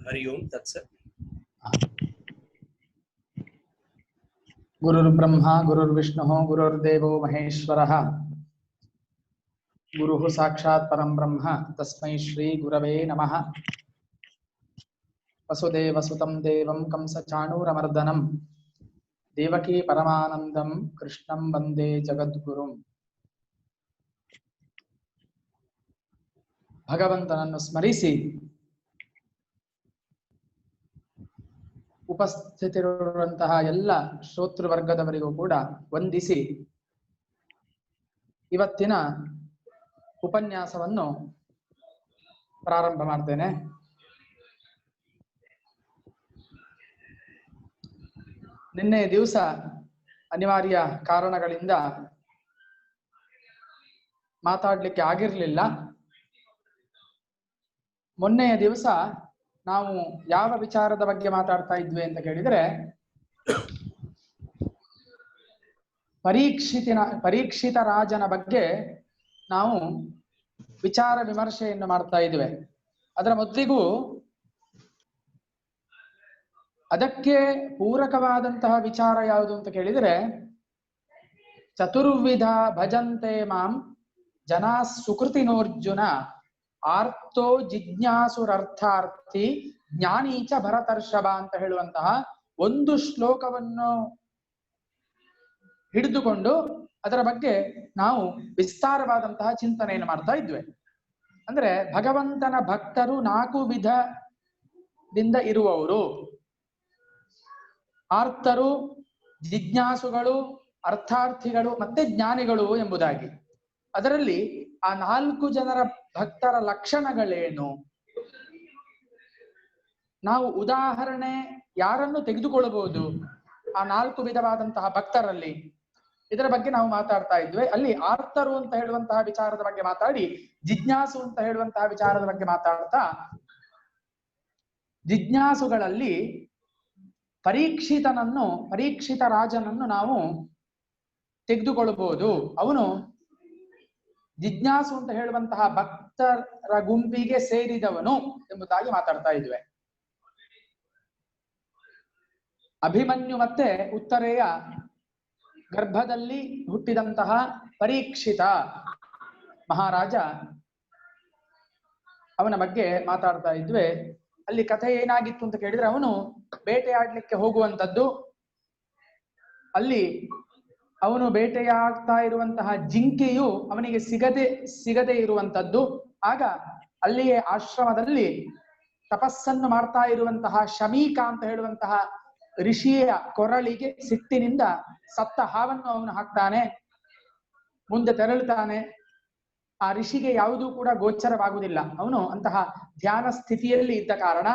हरि ओम तत्सत्। गुरुर्ब्रह्मा गुरुर्विष्णुः गुरुर्देवो महेश्वरः गुरुः साक्षात् परं ब्रह्म तस्मै श्री गुरवे नमः। वसुदेवसुतं देवं कंसचाणूरमर्दनं देवकी परमानन्दं कृष्णं वन्दे जगद्गुरुं। ಭಗವಂತನನ್ನು ಸ್ಮರಿಸಿ ಉಪಸ್ಥಿತರಿರುವಂತಹ ಎಲ್ಲ ಶ್ರೋತೃವರ್ಗದವರಿಗೂ ಕೂಡ ವಂದಿಸಿ ಇವತ್ತಿನ ಉಪನ್ಯಾಸವನ್ನು ಪ್ರಾರಂಭ ಮಾಡ್ತೇನೆ. ನಿನ್ನೆ ದಿವಸ ಅನಿವಾರ್ಯ ಕಾರಣಗಳಿಂದ ಮಾತಾಡಲಿಕ್ಕೆ ಆಗಿರಲಿಲ್ಲ. ಮೊನ್ನೆಯ ದಿವಸ ನಾವು ಯಾವ ವಿಚಾರದ ಬಗ್ಗೆ ಮಾತಾಡ್ತಾ ಇದ್ವಿ ಅಂತ ಕೇಳಿದರೆ, ಪರೀಕ್ಷಿತ ರಾಜನ ಬಗ್ಗೆ ನಾವು ವಿಚಾರ ವಿಮರ್ಶೆಯನ್ನು ಮಾಡ್ತಾ ಇದ್ವಿ. ಅದರ ಮೊದಲಿಗೂ ಅದಕ್ಕೆ ಪೂರಕವಾದಂತಹ ವಿಚಾರ ಯಾವುದು ಅಂತ ಕೇಳಿದರೆ, ಚತುರ್ವಿಧ ಭಜಂತೆ ಮಾಂ ಜನಾ ಸುಕೃತಿನೋರ್ಜುನ ಆರ್ತೋ ಜಿಜ್ಞಾಸುರರ್ಥಾರ್ಥಿ ಜ್ಞಾನೀಚ ಭರತರ್ಷಭ ಅಂತ ಹೇಳುವಂತಹ ಒಂದು ಶ್ಲೋಕವನ್ನು ಹಿಡಿದುಕೊಂಡು ಅದರ ಬಗ್ಗೆ ನಾವು ವಿಸ್ತಾರವಾದಂತಹ ಚಿಂತನೆಯನ್ನು ಮಾಡ್ತಾ ಇದ್ವಿ. ಅಂದ್ರೆ ಭಗವಂತನ ಭಕ್ತರು 4 ವಿಧದಿಂದ ಇರುವವರು: ಆರ್ತರು, ಜಿಜ್ಞಾಸುಗಳು, ಅರ್ಥಾರ್ಥಿಗಳು ಮತ್ತೆ ಜ್ಞಾನಿಗಳು ಎಂಬುದಾಗಿ. ಅದರಲ್ಲಿ ಆ 4 ಜನರ ಭಕ್ತರ ಲಕ್ಷಣಗಳೇನು? ನಾವು ಉದಾಹರಣೆ ಯಾರನ್ನು ತೆಗೆದುಕೊಳ್ಳಬಹುದು ಆ 4 ವಿಧವಾದಂತಹ ಭಕ್ತರಲ್ಲಿ? ಇದರ ಬಗ್ಗೆ ನಾವು ಮಾತಾಡ್ತಾ ಇದ್ವಿ. ಅಲ್ಲಿ ಆರ್ತರು ಅಂತ ಹೇಳುವಂತಹ ವಿಚಾರದ ಬಗ್ಗೆ ಮಾತಾಡಿ, ಜಿಜ್ಞಾಸು ಅಂತ ಹೇಳುವಂತಹ ವಿಚಾರದ ಬಗ್ಗೆ ಮಾತಾಡ್ತಾ, ಜಿಜ್ಞಾಸುಗಳಲ್ಲಿ ಪರೀಕ್ಷಿತ ರಾಜನನ್ನು ನಾವು ತೆಗೆದುಕೊಳ್ಳಬಹುದು. ಅವನು ಜಿಜ್ಞಾಸು ಅಂತ ಹೇಳುವಂತಹ ಭಕ್ತರ ಗುಂಪಿಗೆ ಸೇರಿದವನು ಎಂಬುದಾಗಿ ಮಾತಾಡ್ತಾ ಇದ್ವಿ. ಅಭಿಮನ್ಯು ಮತ್ತೆ ಉತ್ತರೆಯ ಗರ್ಭದಲ್ಲಿ ಹುಟ್ಟಿದಂತಹ ಪರೀಕ್ಷಿತ ಮಹಾರಾಜ, ಅವನ ಬಗ್ಗೆ ಮಾತಾಡ್ತಾ ಇದ್ವಿ. ಅಲ್ಲಿ ಕಥೆ ಏನಾಗಿತ್ತು ಅಂತ ಕೇಳಿದ್ರೆ, ಅವನು ಬೇಟೆಯಾಡ್ಲಿಕ್ಕೆ ಹೋಗುವಂಥದ್ದು. ಅಲ್ಲಿ ಅವನು ಬೇಟೆಯಾಡ್ತಾ ಇರುವಂತಹ ಜಿಂಕೆಯು ಅವನಿಗೆ ಸಿಗದೆ ಇರುವಂಥದ್ದು. ಆಗ ಅಲ್ಲಿಯೇ ಆಶ್ರಮದಲ್ಲಿ ತಪಸ್ಸನ್ನು ಮಾಡ್ತಾ ಇರುವಂತಹ ಶಮೀಕ ಅಂತ ಹೇಳುವಂತಹ ಋಷಿಯ ಕೊರಳಿಗೆ ಸಿಟ್ಟಿನಿಂದ ಸತ್ತ ಹಾವನ್ನು ಅವನು ಹಾಕ್ತಾನೆ. ಮುಂದೆ ತೆರಳುತ್ತಾನೆ. ಆ ಋಷಿಗೆ ಯಾವುದೂ ಕೂಡ ಗೋಚರವಾಗುವುದಿಲ್ಲ. ಅವನು ಅಂತಹ ಧ್ಯಾನ ಸ್ಥಿತಿಯಲ್ಲಿ ಇದ್ದ ಕಾರಣ.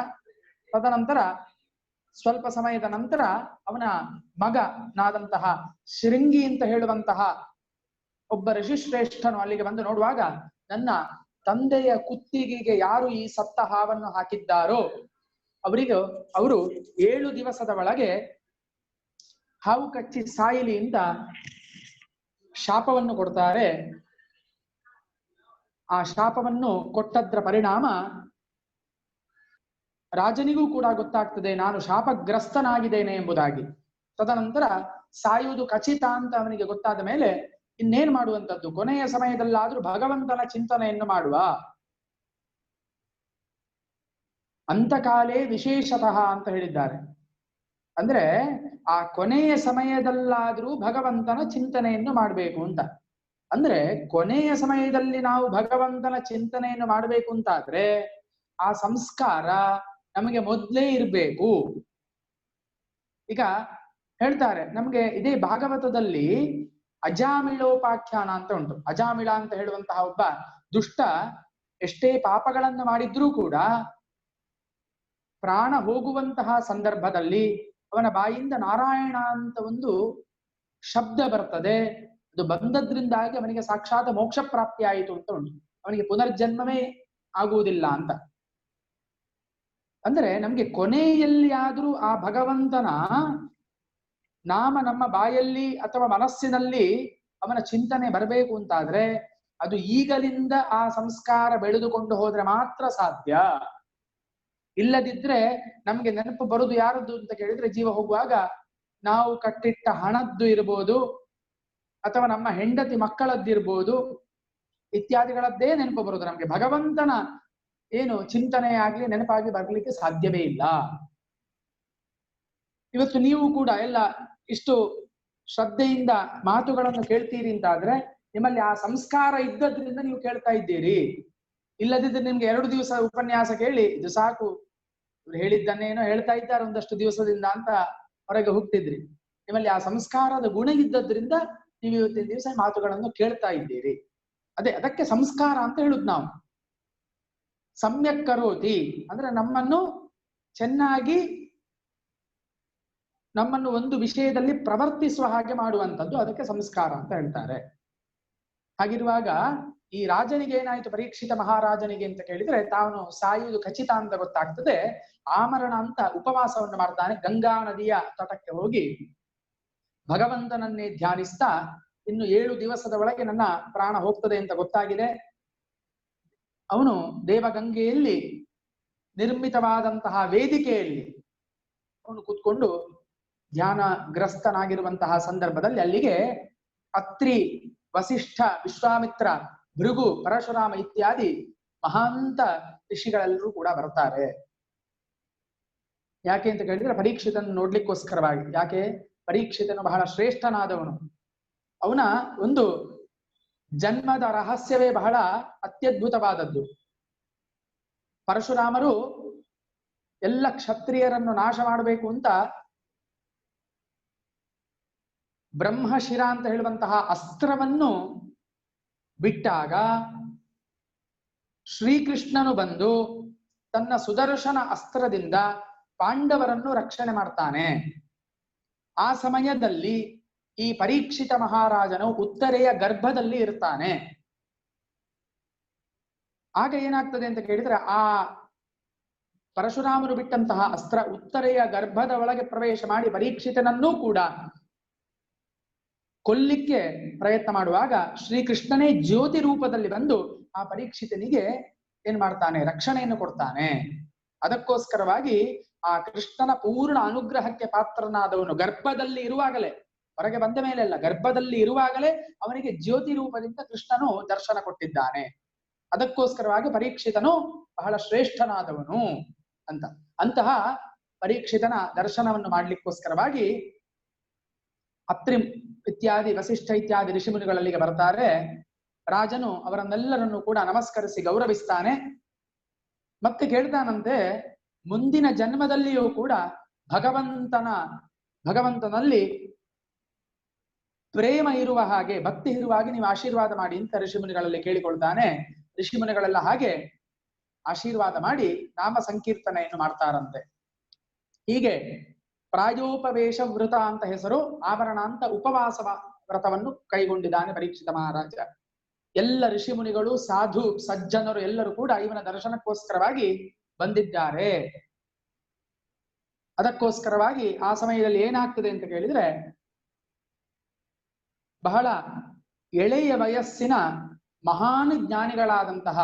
ತದನಂತರ ಸ್ವಲ್ಪ ಸಮಯದ ನಂತರ ಅವನ ಮಗನಾದಂತಹ ಶೃಂಗಿ ಅಂತ ಹೇಳುವಂತಹ ಒಬ್ಬ ಋಷಿಶ್ರೇಷ್ಠನು ಅಲ್ಲಿಗೆ ಬಂದು ನೋಡುವಾಗ, ನನ್ನ ತಂದೆಯ ಕುತ್ತಿಗೆಗೆ ಯಾರು ಈ ಸತ್ತ ಹಾವನ್ನು ಹಾಕಿದ್ದಾರೋ ಅವರು 7 ದಿವಸದ ಒಳಗೆ ಹಾವು ಕಚ್ಚಿ ಸಾಯಿಲಿ ಅಂತ ಶಾಪವನ್ನು ಕೊಡ್ತಾರೆ. ಆ ಶಾಪವನ್ನು ಕೊಟ್ಟದ್ರ ಪರಿಣಾಮ ರಾಜನಿಗೂ ಕೂಡ ಗೊತ್ತಾಗ್ತದೆ, ನಾನು ಶಾಪಗ್ರಸ್ತನಾಗಿದ್ದೇನೆ ಎಂಬುದಾಗಿ. ತದನಂತರ ಸಾಯುವುದು ಖಚಿತ ಅಂತ ಅವನಿಗೆ ಗೊತ್ತಾದ ಮೇಲೆ ಇನ್ನೇನ್ ಮಾಡುವಂಥದ್ದು? ಕೊನೆಯ ಸಮಯದಲ್ಲಾದ್ರೂ ಭಗವಂತನ ಚಿಂತನೆಯನ್ನು ಮಾಡುವ. ಅಂತಕಾಲೇ ವಿಶೇಷತಃ ಅಂತ ಹೇಳಿದ್ದಾರೆ. ಅಂದ್ರೆ ಆ ಕೊನೆಯ ಸಮಯದಲ್ಲಾದ್ರೂ ಭಗವಂತನ ಚಿಂತನೆಯನ್ನು ಮಾಡಬೇಕು ಅಂತ. ಅಂದ್ರೆ ಕೊನೆಯ ಸಮಯದಲ್ಲಿ ನಾವು ಭಗವಂತನ ಚಿಂತನೆಯನ್ನು ಮಾಡಬೇಕು ಅಂತಾದ್ರೆ ಆ ಸಂಸ್ಕಾರ ನಮಗೆ ಮೊದಲೇ ಇರಬೇಕು. ಈಗ ಹೇಳ್ತಾರೆ ನಮ್ಗೆ ಇದೇ ಭಾಗವತದಲ್ಲಿ ಅಜಾಮಿಳೋಪಾಖ್ಯಾನ ಅಂತ ಉಂಟು. ಅಜಾಮಿಳ ಅಂತ ಹೇಳುವಂತಹ ಒಬ್ಬ ದುಷ್ಟ ಎಷ್ಟೇ ಪಾಪಗಳನ್ನು ಮಾಡಿದ್ರೂ ಕೂಡ ಪ್ರಾಣ ಹೋಗುವಂತಹ ಸಂದರ್ಭದಲ್ಲಿ ಅವನ ಬಾಯಿಂದ ನಾರಾಯಣ ಅಂತ ಒಂದು ಶಬ್ದ ಬರ್ತದೆ. ಅದು ಬಂದದ್ರಿಂದಾಗಿ ಅವನಿಗೆ ಸಾಕ್ಷಾತ್ ಮೋಕ್ಷ ಪ್ರಾಪ್ತಿ ಆಯಿತು ಅಂತ ಉಂಟು. ಅವನಿಗೆ ಪುನರ್ಜನ್ಮವೇ ಆಗುವುದಿಲ್ಲ ಅಂತ. ಅಂದ್ರೆ ನಮ್ಗೆ ಕೊನೆಯಲ್ಲಿ ಆದ್ರೂ ಆ ಭಗವಂತನ ನಾಮ ನಮ್ಮ ಬಾಯಲ್ಲಿ ಅಥವಾ ಮನಸ್ಸಿನಲ್ಲಿ ಅವನ ಚಿಂತನೆ ಬರಬೇಕು ಅಂತಾದ್ರೆ ಅದು ಈಗಲಿಂದ ಆ ಸಂಸ್ಕಾರ ಬೆಳೆದುಕೊಂಡು ಹೋದ್ರೆ ಮಾತ್ರ ಸಾಧ್ಯ. ಇಲ್ಲದಿದ್ರೆ ನಮ್ಗೆ ನೆನಪು ಬರುದು ಯಾರದ್ದು ಅಂತ ಕೇಳಿದ್ರೆ, ಜೀವ ಹೋಗುವಾಗ ನಾವು ಕಟ್ಟಿಟ್ಟ ಹಣದ್ದು ಇರ್ಬೋದು, ಅಥವಾ ನಮ್ಮ ಹೆಂಡತಿ ಮಕ್ಕಳದ್ದಿರ್ಬೋದು, ಇತ್ಯಾದಿಗಳದ್ದೇ ನೆನಪು ಬರುದು. ನಮ್ಗೆ ಭಗವಂತನ ಏನು ಚಿಂತನೆ ಆಗ್ಲಿ ನೆನಪಾಗಿ ಬರ್ಲಿಕ್ಕೆ ಸಾಧ್ಯವೇ ಇಲ್ಲ. ಇವತ್ತು ನೀವು ಕೂಡ ಎಲ್ಲ ಇಷ್ಟು ಶ್ರದ್ಧೆಯಿಂದ ಮಾತುಗಳನ್ನು ಕೇಳ್ತೀರಿ ಅಂತಾದ್ರೆ ನಿಮ್ಮಲ್ಲಿ ಆ ಸಂಸ್ಕಾರ ಇದ್ದದ್ರಿಂದ ನೀವು ಕೇಳ್ತಾ ಇದ್ದೀರಿ. ಇಲ್ಲದಿದ್ರೆ ನಿಮ್ಗೆ 2 ದಿವಸ ಉಪನ್ಯಾಸ ಕೇಳಿ ಇದು ಸಾಕು, ಇವ್ರು ಹೇಳಿದ್ದನ್ನೇನೋ ಹೇಳ್ತಾ ಇದ್ದಾರೆ ಒಂದಷ್ಟು ದಿವಸದಿಂದ ಅಂತ ಹೊರಗೆ ಹೋಗ್ತಿದ್ರಿ. ನಿಮ್ಮಲ್ಲಿ ಆ ಸಂಸ್ಕಾರದ ಗುಣ ಇದ್ದದ್ರಿಂದ ನೀವು ಇವತ್ತಿನ ದಿವಸ ಮಾತುಗಳನ್ನು ಕೇಳ್ತಾ ಇದ್ದೀರಿ. ಅದಕ್ಕೆ ಸಂಸ್ಕಾರ ಅಂತ ಹೇಳುದು ನಾವು. ಸಮ್ಯಕ್ ಕರೋತಿ ಅಂದ್ರೆ ನಮ್ಮನ್ನು ಚೆನ್ನಾಗಿ, ನಮ್ಮನ್ನು ಒಂದು ವಿಷಯದಲ್ಲಿ ಪ್ರವರ್ತಿಸುವ ಹಾಗೆ ಮಾಡುವಂಥದ್ದು, ಅದಕ್ಕೆ ಸಂಸ್ಕಾರ ಅಂತ ಹೇಳ್ತಾರೆ. ಹಾಗಿರುವಾಗ ಈ ರಾಜನಿಗೆ ಏನಾಯ್ತು, ಪರೀಕ್ಷಿತ ಮಹಾರಾಜನಿಗೆ ಅಂತ ಕೇಳಿದ್ರೆ, ತಾನು ಸಾಯುವುದು ಖಚಿತ ಅಂತ ಗೊತ್ತಾಗ್ತದೆ. ಆಮರಣ ಅಂತ ಉಪವಾಸವನ್ನು ಮಾಡ್ತಾನೆ. ಗಂಗಾ ನದಿಯ ತಟಕ್ಕೆ ಹೋಗಿ ಭಗವಂತನನ್ನೇ ಧ್ಯಾನಿಸ್ತಾ, ಇನ್ನು 7 ದಿವಸದ ಒಳಗೆ ನನ್ನ ಪ್ರಾಣ ಹೋಗ್ತದೆ ಅಂತ ಗೊತ್ತಾಗಿದೆ. ಅವನು ದೇವಗಂಗೆಯಲ್ಲಿ ನಿರ್ಮಿತವಾದಂತಹ ವೇದಿಕೆಯಲ್ಲಿ ಅವನು ಕೂತ್ಕೊಂಡು ಧ್ಯಾನಗ್ರಸ್ತನಾಗಿರುವಂತಹ ಸಂದರ್ಭದಲ್ಲಿ ಅಲ್ಲಿಗೆ ಅತ್ರಿ, ವಸಿಷ್ಠ, ವಿಶ್ವಾಮಿತ್ರ, ಭೃಗು, ಪರಶುರಾಮ ಇತ್ಯಾದಿ ಮಹಾಂತ ಋಷಿಗಳೆಲ್ಲರೂ ಕೂಡ ಬರ್ತಾರೆ. ಯಾಕೆ ಅಂತ ಕೇಳಿದ್ರೆ ಪರೀಕ್ಷಿತನ ನೋಡ್ಲಿಕ್ಕೋಸ್ಕರವಾಗಿ. ಯಾಕೆ? ಪರೀಕ್ಷಿತನು ಬಹಳ ಶ್ರೇಷ್ಠನಾದವನು. ಅವನ ಒಂದು ಜನ್ಮದ ರಹಸ್ಯವೇ ಬಹಳ ಅತ್ಯದ್ಭುತವಾದದ್ದು. ಪರಶುರಾಮರು ಎಲ್ಲ ಕ್ಷತ್ರಿಯರನ್ನು ನಾಶ ಮಾಡಬೇಕು ಅಂತ ಬ್ರಹ್ಮಶಿರ ಅಂತ ಹೇಳುವಂತಹ ಅಸ್ತ್ರವನ್ನು ಬಿಟ್ಟಾಗ ಶ್ರೀಕೃಷ್ಣನು ಬಂದು ತನ್ನ ಸುದರ್ಶನ ಅಸ್ತ್ರದಿಂದ ಪಾಂಡವರನ್ನು ರಕ್ಷಣೆ ಮಾಡ್ತಾನೆ. ಆ ಸಮಯದಲ್ಲಿ ಈ ಪರೀಕ್ಷಿತ ಮಹಾರಾಜನು ಉತ್ತರೆಯ ಗರ್ಭದಲ್ಲಿ ಇರ್ತಾನೆ. ಆಗ ಏನಾಗ್ತದೆ ಅಂತ ಕೇಳಿದ್ರೆ, ಆ ಪರಶುರಾಮನು ಬಿಟ್ಟಂತಹ ಅಸ್ತ್ರ ಉತ್ತರೆಯ ಗರ್ಭದ ಒಳಗೆ ಪ್ರವೇಶ ಮಾಡಿ ಪರೀಕ್ಷಿತನನ್ನೂ ಕೂಡ ಕೊಲ್ಲಿಕ್ಕೆ ಪ್ರಯತ್ನ ಮಾಡುವಾಗ ಶ್ರೀಕೃಷ್ಣನೇ ಜ್ಯೋತಿ ರೂಪದಲ್ಲಿ ಬಂದು ಆ ಪರೀಕ್ಷಿತನಿಗೆ ಏನ್ ಮಾಡ್ತಾನೆ, ರಕ್ಷಣೆಯನ್ನು ಕೊಡ್ತಾನೆ. ಅದಕ್ಕೋಸ್ಕರವಾಗಿ ಆ ಕೃಷ್ಣನ ಪೂರ್ಣ ಅನುಗ್ರಹಕ್ಕೆ ಪಾತ್ರನಾದವನು ಗರ್ಭದಲ್ಲಿ ಇರುವಾಗಲೇ, ಹೊರಗೆ ಬಂದ ಮೇಲೆ ಅಲ್ಲ, ಗರ್ಭದಲ್ಲಿ ಇರುವಾಗಲೇ ಅವನಿಗೆ ಜ್ಯೋತಿ ರೂಪದಿಂದ ಕೃಷ್ಣನು ದರ್ಶನ ಕೊಟ್ಟಿದ್ದಾನೆ. ಅದಕ್ಕೋಸ್ಕರವಾಗಿ ಪರೀಕ್ಷಿತನು ಬಹಳ ಶ್ರೇಷ್ಠನಾದವನು ಅಂತ. ಅಂತಹ ಪರೀಕ್ಷಿತನ ದರ್ಶನವನ್ನು ಮಾಡ್ಲಿಕ್ಕೋಸ್ಕರವಾಗಿ ಅತ್ರಿ ಇತ್ಯಾದಿ, ವಸಿಷ್ಠ ಇತ್ಯಾದಿ ಋಷಿಮುನಿಗಳಲ್ಲಿಗೆ ಬರ್ತಾರೆ. ರಾಜನು ಅವರನ್ನೆಲ್ಲರನ್ನು ಕೂಡ ನಮಸ್ಕರಿಸಿ ಗೌರವಿಸ್ತಾನೆ. ಮತ್ತೆ ಕೇಳ್ತಾನಂತೆ, ಮುಂದಿನ ಜನ್ಮದಲ್ಲಿಯೂ ಕೂಡ ಭಗವಂತನಲ್ಲಿ ಪ್ರೇಮ ಇರುವ ಹಾಗೆ, ಭಕ್ತಿ ಇರುವ ಹಾಗೆ ನೀವು ಆಶೀರ್ವಾದ ಮಾಡಿ ಅಂತ ಋಷಿಮುನಿಗಳಲ್ಲಿ ಕೇಳಿಕೊಳ್ತಾನೆ. ಋಷಿಮುನಿಗಳೆಲ್ಲ ಹಾಗೆ ಆಶೀರ್ವಾದ ಮಾಡಿ ನಾಮ ಸಂಕೀರ್ತನೆಯನ್ನು ಮಾಡ್ತಾರಂತೆ. ಹೀಗೆ ಪ್ರಾಯೋಪವೇಶ ವೃತ ಅಂತ ಹೆಸರು, ಆವರಣ ಅಂತ ಉಪವಾಸ ವ್ರತವನ್ನು ಕೈಗೊಂಡಿದ್ದಾನೆ ಪರೀಕ್ಷಿತ ಮಹಾರಾಜ. ಎಲ್ಲ ಋಷಿಮುನಿಗಳು, ಸಾಧು ಸಜ್ಜನರು ಎಲ್ಲರೂ ಕೂಡ ಇವನ ದರ್ಶನಕ್ಕೋಸ್ಕರವಾಗಿ ಬಂದಿದ್ದಾರೆ. ಅದಕ್ಕೋಸ್ಕರವಾಗಿ ಆ ಸಮಯದಲ್ಲಿ ಏನಾಗ್ತದೆ ಅಂತ ಕೇಳಿದ್ರೆ, ಬಹಳ ಎಳೆಯ ವಯಸ್ಸಿನ ಮಹಾನ್ ಜ್ಞಾನಿಗಳಾದಂತಹ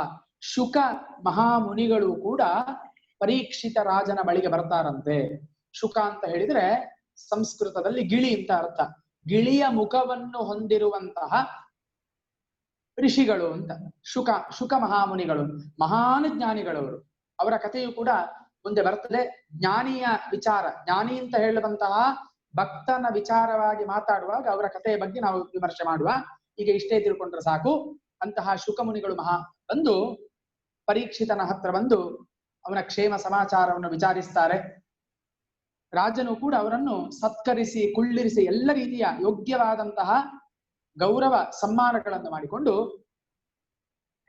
ಶುಕ ಮಹಾಮುನಿಗಳು ಕೂಡ ಪರೀಕ್ಷಿತ ರಾಜನ ಬಳಿಗೆ ಬರ್ತಾರಂತೆ. ಶುಕ ಅಂತ ಹೇಳಿದ್ರೆ ಸಂಸ್ಕೃತದಲ್ಲಿ ಗಿಳಿ ಅಂತ ಅರ್ಥ. ಗಿಳಿಯ ಮುಖವನ್ನು ಹೊಂದಿರುವಂತಹ ಋಷಿಗಳು ಅಂತ. ಶುಕ ಮಹಾಮುನಿಗಳು ಮಹಾನ್ ಜ್ಞಾನಿಗಳವರು. ಅವರ ಕಥೆಯು ಕೂಡ ಮುಂದೆ ಬರ್ತದೆ. ಜ್ಞಾನಿಯ ವಿಚಾರ, ಜ್ಞಾನಿ ಅಂತ ಹೇಳುವಂತಹ ಭಕ್ತನ ವಿಚಾರವಾಗಿ ಮಾತಾಡುವಾಗ ಅವರ ಕಥೆಯ ಬಗ್ಗೆ ನಾವು ವಿಮರ್ಶೆ ಮಾಡುವ. ಈಗ ಇಷ್ಟೇ ತಿಳ್ಕೊಂಡ್ರೆ ಸಾಕು. ಅಂತಹ ಶುಕಮುನಿಗಳು ಬಂದು ಪರೀಕ್ಷಿತನ ಹತ್ರ ಬಂದು ಅವನ ಕ್ಷೇಮ ಸಮಾಚಾರವನ್ನು ವಿಚಾರಿಸ್ತಾರೆ. ರಾಜನು ಕೂಡ ಅವರನ್ನು ಸತ್ಕರಿಸಿ ಕುಳ್ಳಿರಿಸಿ ಎಲ್ಲ ರೀತಿಯ ಯೋಗ್ಯವಾದಂತಹ ಗೌರವ ಸಮ್ಮಾನಗಳನ್ನು ಮಾಡಿಕೊಂಡು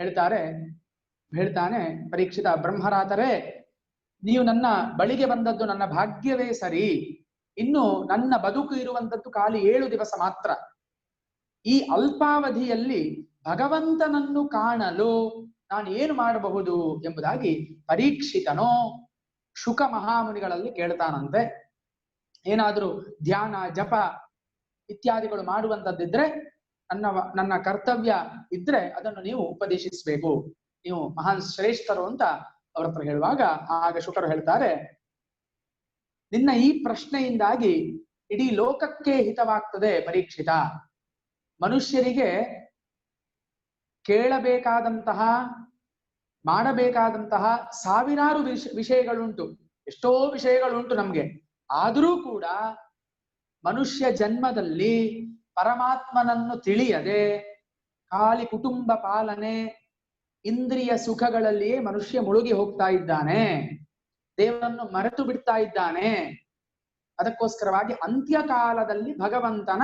ಹೇಳ್ತಾನೆ, ಪರೀಕ್ಷಿತ, ಬ್ರಹ್ಮರಾತರೇ, ನೀವು ನನ್ನ ಬಳಿಗೆ ಬಂದದ್ದು ನನ್ನ ಭಾಗ್ಯವೇ ಸರಿ. ಇನ್ನು ನನ್ನ ಬದುಕು ಇರುವಂತದ್ದು ಖಾಲಿ 7 ದಿವಸ ಮಾತ್ರ. ಈ ಅಲ್ಪಾವಧಿಯಲ್ಲಿ ಭಗವಂತನನ್ನು ಕಾಣಲು ನಾನು ಏನು ಮಾಡಬಹುದು ಎಂಬುದಾಗಿ ಪರೀಕ್ಷಿತನು ಶುಕ ಮಹಾಮುನಿಗಳಲ್ಲಿ ಕೇಳ್ತಾನಂತೆ. ಏನಾದ್ರೂ ಧ್ಯಾನ ಜಪ ಇತ್ಯಾದಿಗಳು ಮಾಡುವಂತದ್ದಿದ್ರೆ, ನನ್ನ ಕರ್ತವ್ಯ ಇದ್ರೆ ಅದನ್ನು ನೀವು ಉಪದೇಶಿಸಬೇಕು, ನೀವು ಮಹಾನ್ ಶ್ರೇಷ್ಠರು ಅಂತ ಅವ್ರ ಹತ್ರ ಹೇಳುವಾಗ ಆಗ ಶುಕರು ಹೇಳ್ತಾರೆ, ನಿನ್ನ ಈ ಪ್ರಶ್ನೆಯಿಂದಾಗಿ ಇಡೀ ಲೋಕಕ್ಕೆ ಹಿತವಾಗ್ತದೆ ಪರೀಕ್ಷಿತ. ಮನುಷ್ಯರಿಗೆ ಕೇಳಬೇಕಾದಂತಹ ಮಾಡಬೇಕಾದಂತಹ ಸಾವಿರಾರು ವಿಷಯಗಳುಂಟು, ಎಷ್ಟೋ ವಿಷಯಗಳುಂಟು ನಮ್ಗೆ. ಆದರೂ ಕೂಡ ಮನುಷ್ಯ ಜನ್ಮದಲ್ಲಿ ಪರಮಾತ್ಮನನ್ನು ತಿಳಿಯದೆ ಖಾಲಿ ಕುಟುಂಬ ಪಾಲನೆ, ಇಂದ್ರಿಯ ಸುಖಗಳಲ್ಲಿಯೇ ಮನುಷ್ಯ ಮುಳುಗಿ ಹೋಗ್ತಾ ಇದ್ದಾನೆ, ದೇವರನ್ನು ಮರೆತು ಬಿಡ್ತಾ ಇದ್ದಾನೆ. ಅದಕ್ಕೋಸ್ಕರವಾಗಿ ಅಂತ್ಯಕಾಲದಲ್ಲಿ ಭಗವಂತನ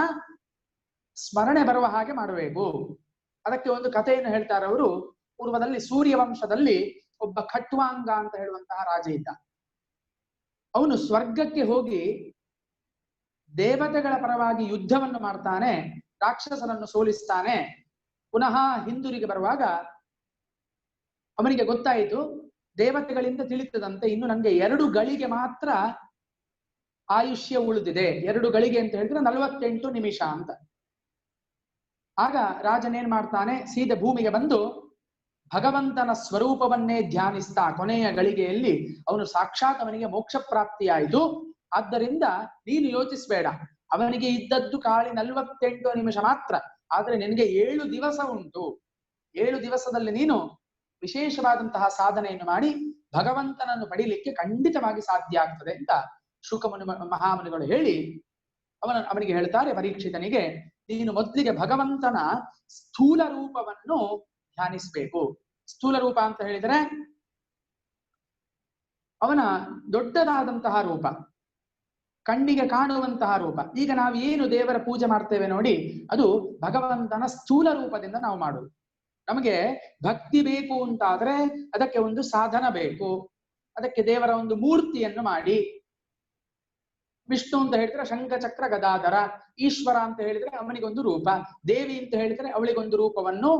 ಸ್ಮರಣೆ ಬರುವ ಹಾಗೆ ಮಾಡಬೇಕು. ಅದಕ್ಕೆ ಒಂದು ಕಥೆಯನ್ನು ಹೇಳ್ತಾರೆ ಅವರು. ಪೂರ್ವದಲ್ಲಿ ಸೂರ್ಯವಂಶದಲ್ಲಿ ಒಬ್ಬ ಖಟ್ವಾಂಗ ಅಂತ ಹೇಳುವಂತಹ ರಾಜ ಇದ್ದ. ಅವನು ಸ್ವರ್ಗಕ್ಕೆ ಹೋಗಿ ದೇವತೆಗಳ ಪರವಾಗಿ ಯುದ್ಧವನ್ನು ಮಾಡ್ತಾನೆ, ರಾಕ್ಷಸರನ್ನು ಸೋಲಿಸ್ತಾನೆ. ಪುನಃ ಹಿಂದಿರುಗಿ ಬರುವಾಗ ಅವನಿಗೆ ಗೊತ್ತಾಯಿತು, ದೇವತೆಗಳಿಂದ ತಿಳಿತದಂತೆ ಇನ್ನು ನನಗೆ 2 ಗಳಿಗೆ ಮಾತ್ರ ಆಯುಷ್ಯ ಉಳಿದಿದೆ. 2 ಗಳಿಗೆ ಅಂತ ಹೇಳಿದ್ರೆ 48 ನಿಮಿಷ ಅಂತ. ಆಗ ರಾಜನೇನ್ ಮಾಡ್ತಾನೆ, ಸೀದೆ ಭೂಮಿಗೆ ಬಂದು ಭಗವಂತನ ಸ್ವರೂಪವನ್ನೇ ಧ್ಯಾನಿಸ್ತಾ ಕೊನೆಯ ಗಳಿಗೆಯಲ್ಲಿ ಅವನು ಸಾಕ್ಷಾತ್ ಅವನಿಗೆ ಮೋಕ್ಷ ಪ್ರಾಪ್ತಿಯಾಯಿತು. ಆದ್ದರಿಂದ ನೀನು ಯೋಚಿಸಬೇಡ, ಅವನಿಗೆ ಇದ್ದದ್ದು ಖಾಲಿ 48 ನಿಮಿಷ ಮಾತ್ರ, ಆದ್ರೆ ನಿನಗೆ 7 ದಿವಸ ಉಂಟು. 7 ದಿವಸದಲ್ಲಿ ನೀನು ವಿಶೇಷವಾದಂತಹ ಸಾಧನೆಯನ್ನು ಮಾಡಿ ಭಗವಂತನನ್ನು ಪಡೀಲಿಕ್ಕೆ ಖಂಡಿತವಾಗಿ ಸಾಧ್ಯ ಆಗ್ತದೆ ಅಂತ ಶುಕಮುನಿ ಮಹಾಮುನಿಗಳು ಹೇಳಿ ಅವನಿಗೆ ಹೇಳ್ತಾರೆ, ಪರೀಕ್ಷಿತನಿಗೆ ನೀನು ಮೊದಲಿಗೆ ಭಗವಂತನ ಸ್ಥೂಲ ರೂಪವನ್ನು ಧ್ಯಾನಿಸ್ಬೇಕು. ಸ್ಥೂಲ ರೂಪ ಅಂತ ಹೇಳಿದ್ರೆ ಅವನ ದೊಡ್ಡದಾದಂತಹ ರೂಪ, ಕಣ್ಣಿಗೆ ಕಾಣುವಂತಹ ರೂಪ. ಈಗ ನಾವು ಏನು ದೇವರ ಪೂಜೆ ಮಾಡ್ತೇವೆ ನೋಡಿ, ಅದು ಭಗವಂತನ ಸ್ಥೂಲ ರೂಪದಿಂದ ನಾವು ಮಾಡುದು. ನಮಗೆ ಭಕ್ತಿ ಬೇಕು ಅಂತಾದ್ರೆ ಅದಕ್ಕೆ ಒಂದು ಸಾಧನ ಬೇಕು. ಅದಕ್ಕೆ ದೇವರ ಒಂದು ಮೂರ್ತಿಯನ್ನು ಮಾಡಿ, ವಿಷ್ಣು ಅಂತ ಹೇಳಿದ್ರೆ ಶಂಖ ಚಕ್ರ ಗದಾಧರ, ಈಶ್ವರ ಅಂತ ಹೇಳಿದ್ರೆ ಅವನಿಗೊಂದು ರೂಪ, ದೇವಿ ಅಂತ ಹೇಳಿದ್ರೆ ಅವಳಿಗೊಂದು ರೂಪವನ್ನು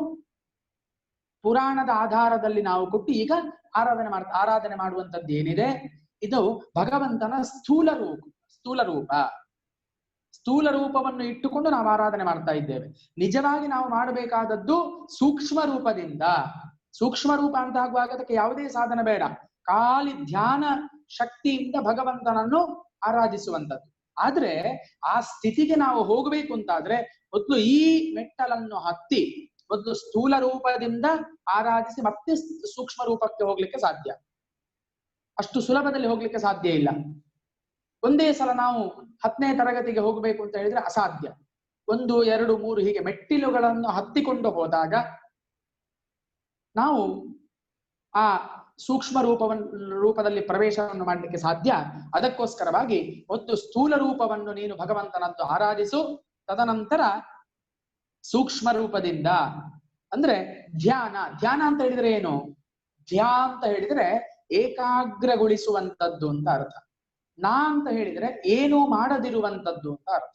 ಪುರಾಣದ ಆಧಾರದಲ್ಲಿ ನಾವು ಕೊಟ್ಟು ಈಗ ಆರಾಧನೆ ಮಾಡುವಂತದ್ದು ಏನಿದೆ, ಇದು ಭಗವಂತನ ಸ್ಥೂಲ ರೂಪ. ಸ್ಥೂಲ ರೂಪವನ್ನು ಇಟ್ಟುಕೊಂಡು ನಾವು ಆರಾಧನೆ ಮಾಡ್ತಾ ಇದ್ದೇವೆ. ನಿಜವಾಗಿ ನಾವು ಮಾಡಬೇಕಾದದ್ದು ಸೂಕ್ಷ್ಮ ರೂಪದಿಂದ. ಸೂಕ್ಷ್ಮ ರೂಪ ಅಂತ ಆಗುವಾಗ ಅದಕ್ಕೆ ಯಾವುದೇ ಸಾಧನ ಬೇಡ, ಖಾಲಿ ಧ್ಯಾನ ಶಕ್ತಿಯಿಂದ ಭಗವಂತನನ್ನು ಆರಾಧಿಸುವಂಥದ್ದು. ಆದ್ರೆ ಆ ಸ್ಥಿತಿಗೆ ನಾವು ಹೋಗಬೇಕು ಅಂತಾದ್ರೆ ಮೊದಲು ಈ ಮೆಟ್ಟಲನ್ನು ಹತ್ತಿ ಮೊದಲು ಸ್ಥೂಲ ರೂಪದಿಂದ ಆರಾಧಿಸಿ ಮತ್ತೆ ಸೂಕ್ಷ್ಮ ರೂಪಕ್ಕೆ ಹೋಗ್ಲಿಕ್ಕೆ ಸಾಧ್ಯ. ಅಷ್ಟು ಸುಲಭದಲ್ಲಿ ಹೋಗ್ಲಿಕ್ಕೆ ಸಾಧ್ಯ ಇಲ್ಲ. ಒಂದೇ ಸಲ ನಾವು 10ನೇ ತರಗತಿಗೆ ಹೋಗ್ಬೇಕು ಅಂತ ಹೇಳಿದ್ರೆ ಅಸಾಧ್ಯ. 1, 2, 3 ಹೀಗೆ ಮೆಟ್ಟಿಲುಗಳನ್ನು ಹತ್ತಿಕೊಂಡು ಹೋದಾಗ ನಾವು ಆ ಸೂಕ್ಷ್ಮ ರೂಪದಲ್ಲಿ ಪ್ರವೇಶವನ್ನು ಮಾಡಲಿಕ್ಕೆ ಸಾಧ್ಯ. ಅದಕ್ಕೋಸ್ಕರವಾಗಿ ಒಂದು ಸ್ಥೂಲ ರೂಪವನ್ನು ನೀನು ಭಗವಂತನದ್ದು ಆರಾಧಿಸು. ತದನಂತರ ಸೂಕ್ಷ್ಮ ರೂಪದಿಂದ ಅಂದ್ರೆ ಧ್ಯಾನ ಅಂತ ಹೇಳಿದ್ರೆ ಏನು? ಧ್ಯಾನ ಅಂತ ಹೇಳಿದ್ರೆ ಏಕಾಗ್ರಗೊಳಿಸುವಂತದ್ದು ಅಂತ ಅರ್ಥ. ನಾ ಅಂತ ಹೇಳಿದ್ರೆ ಏನು ಮಾಡದಿರುವಂತದ್ದು ಅಂತ ಅರ್ಥ.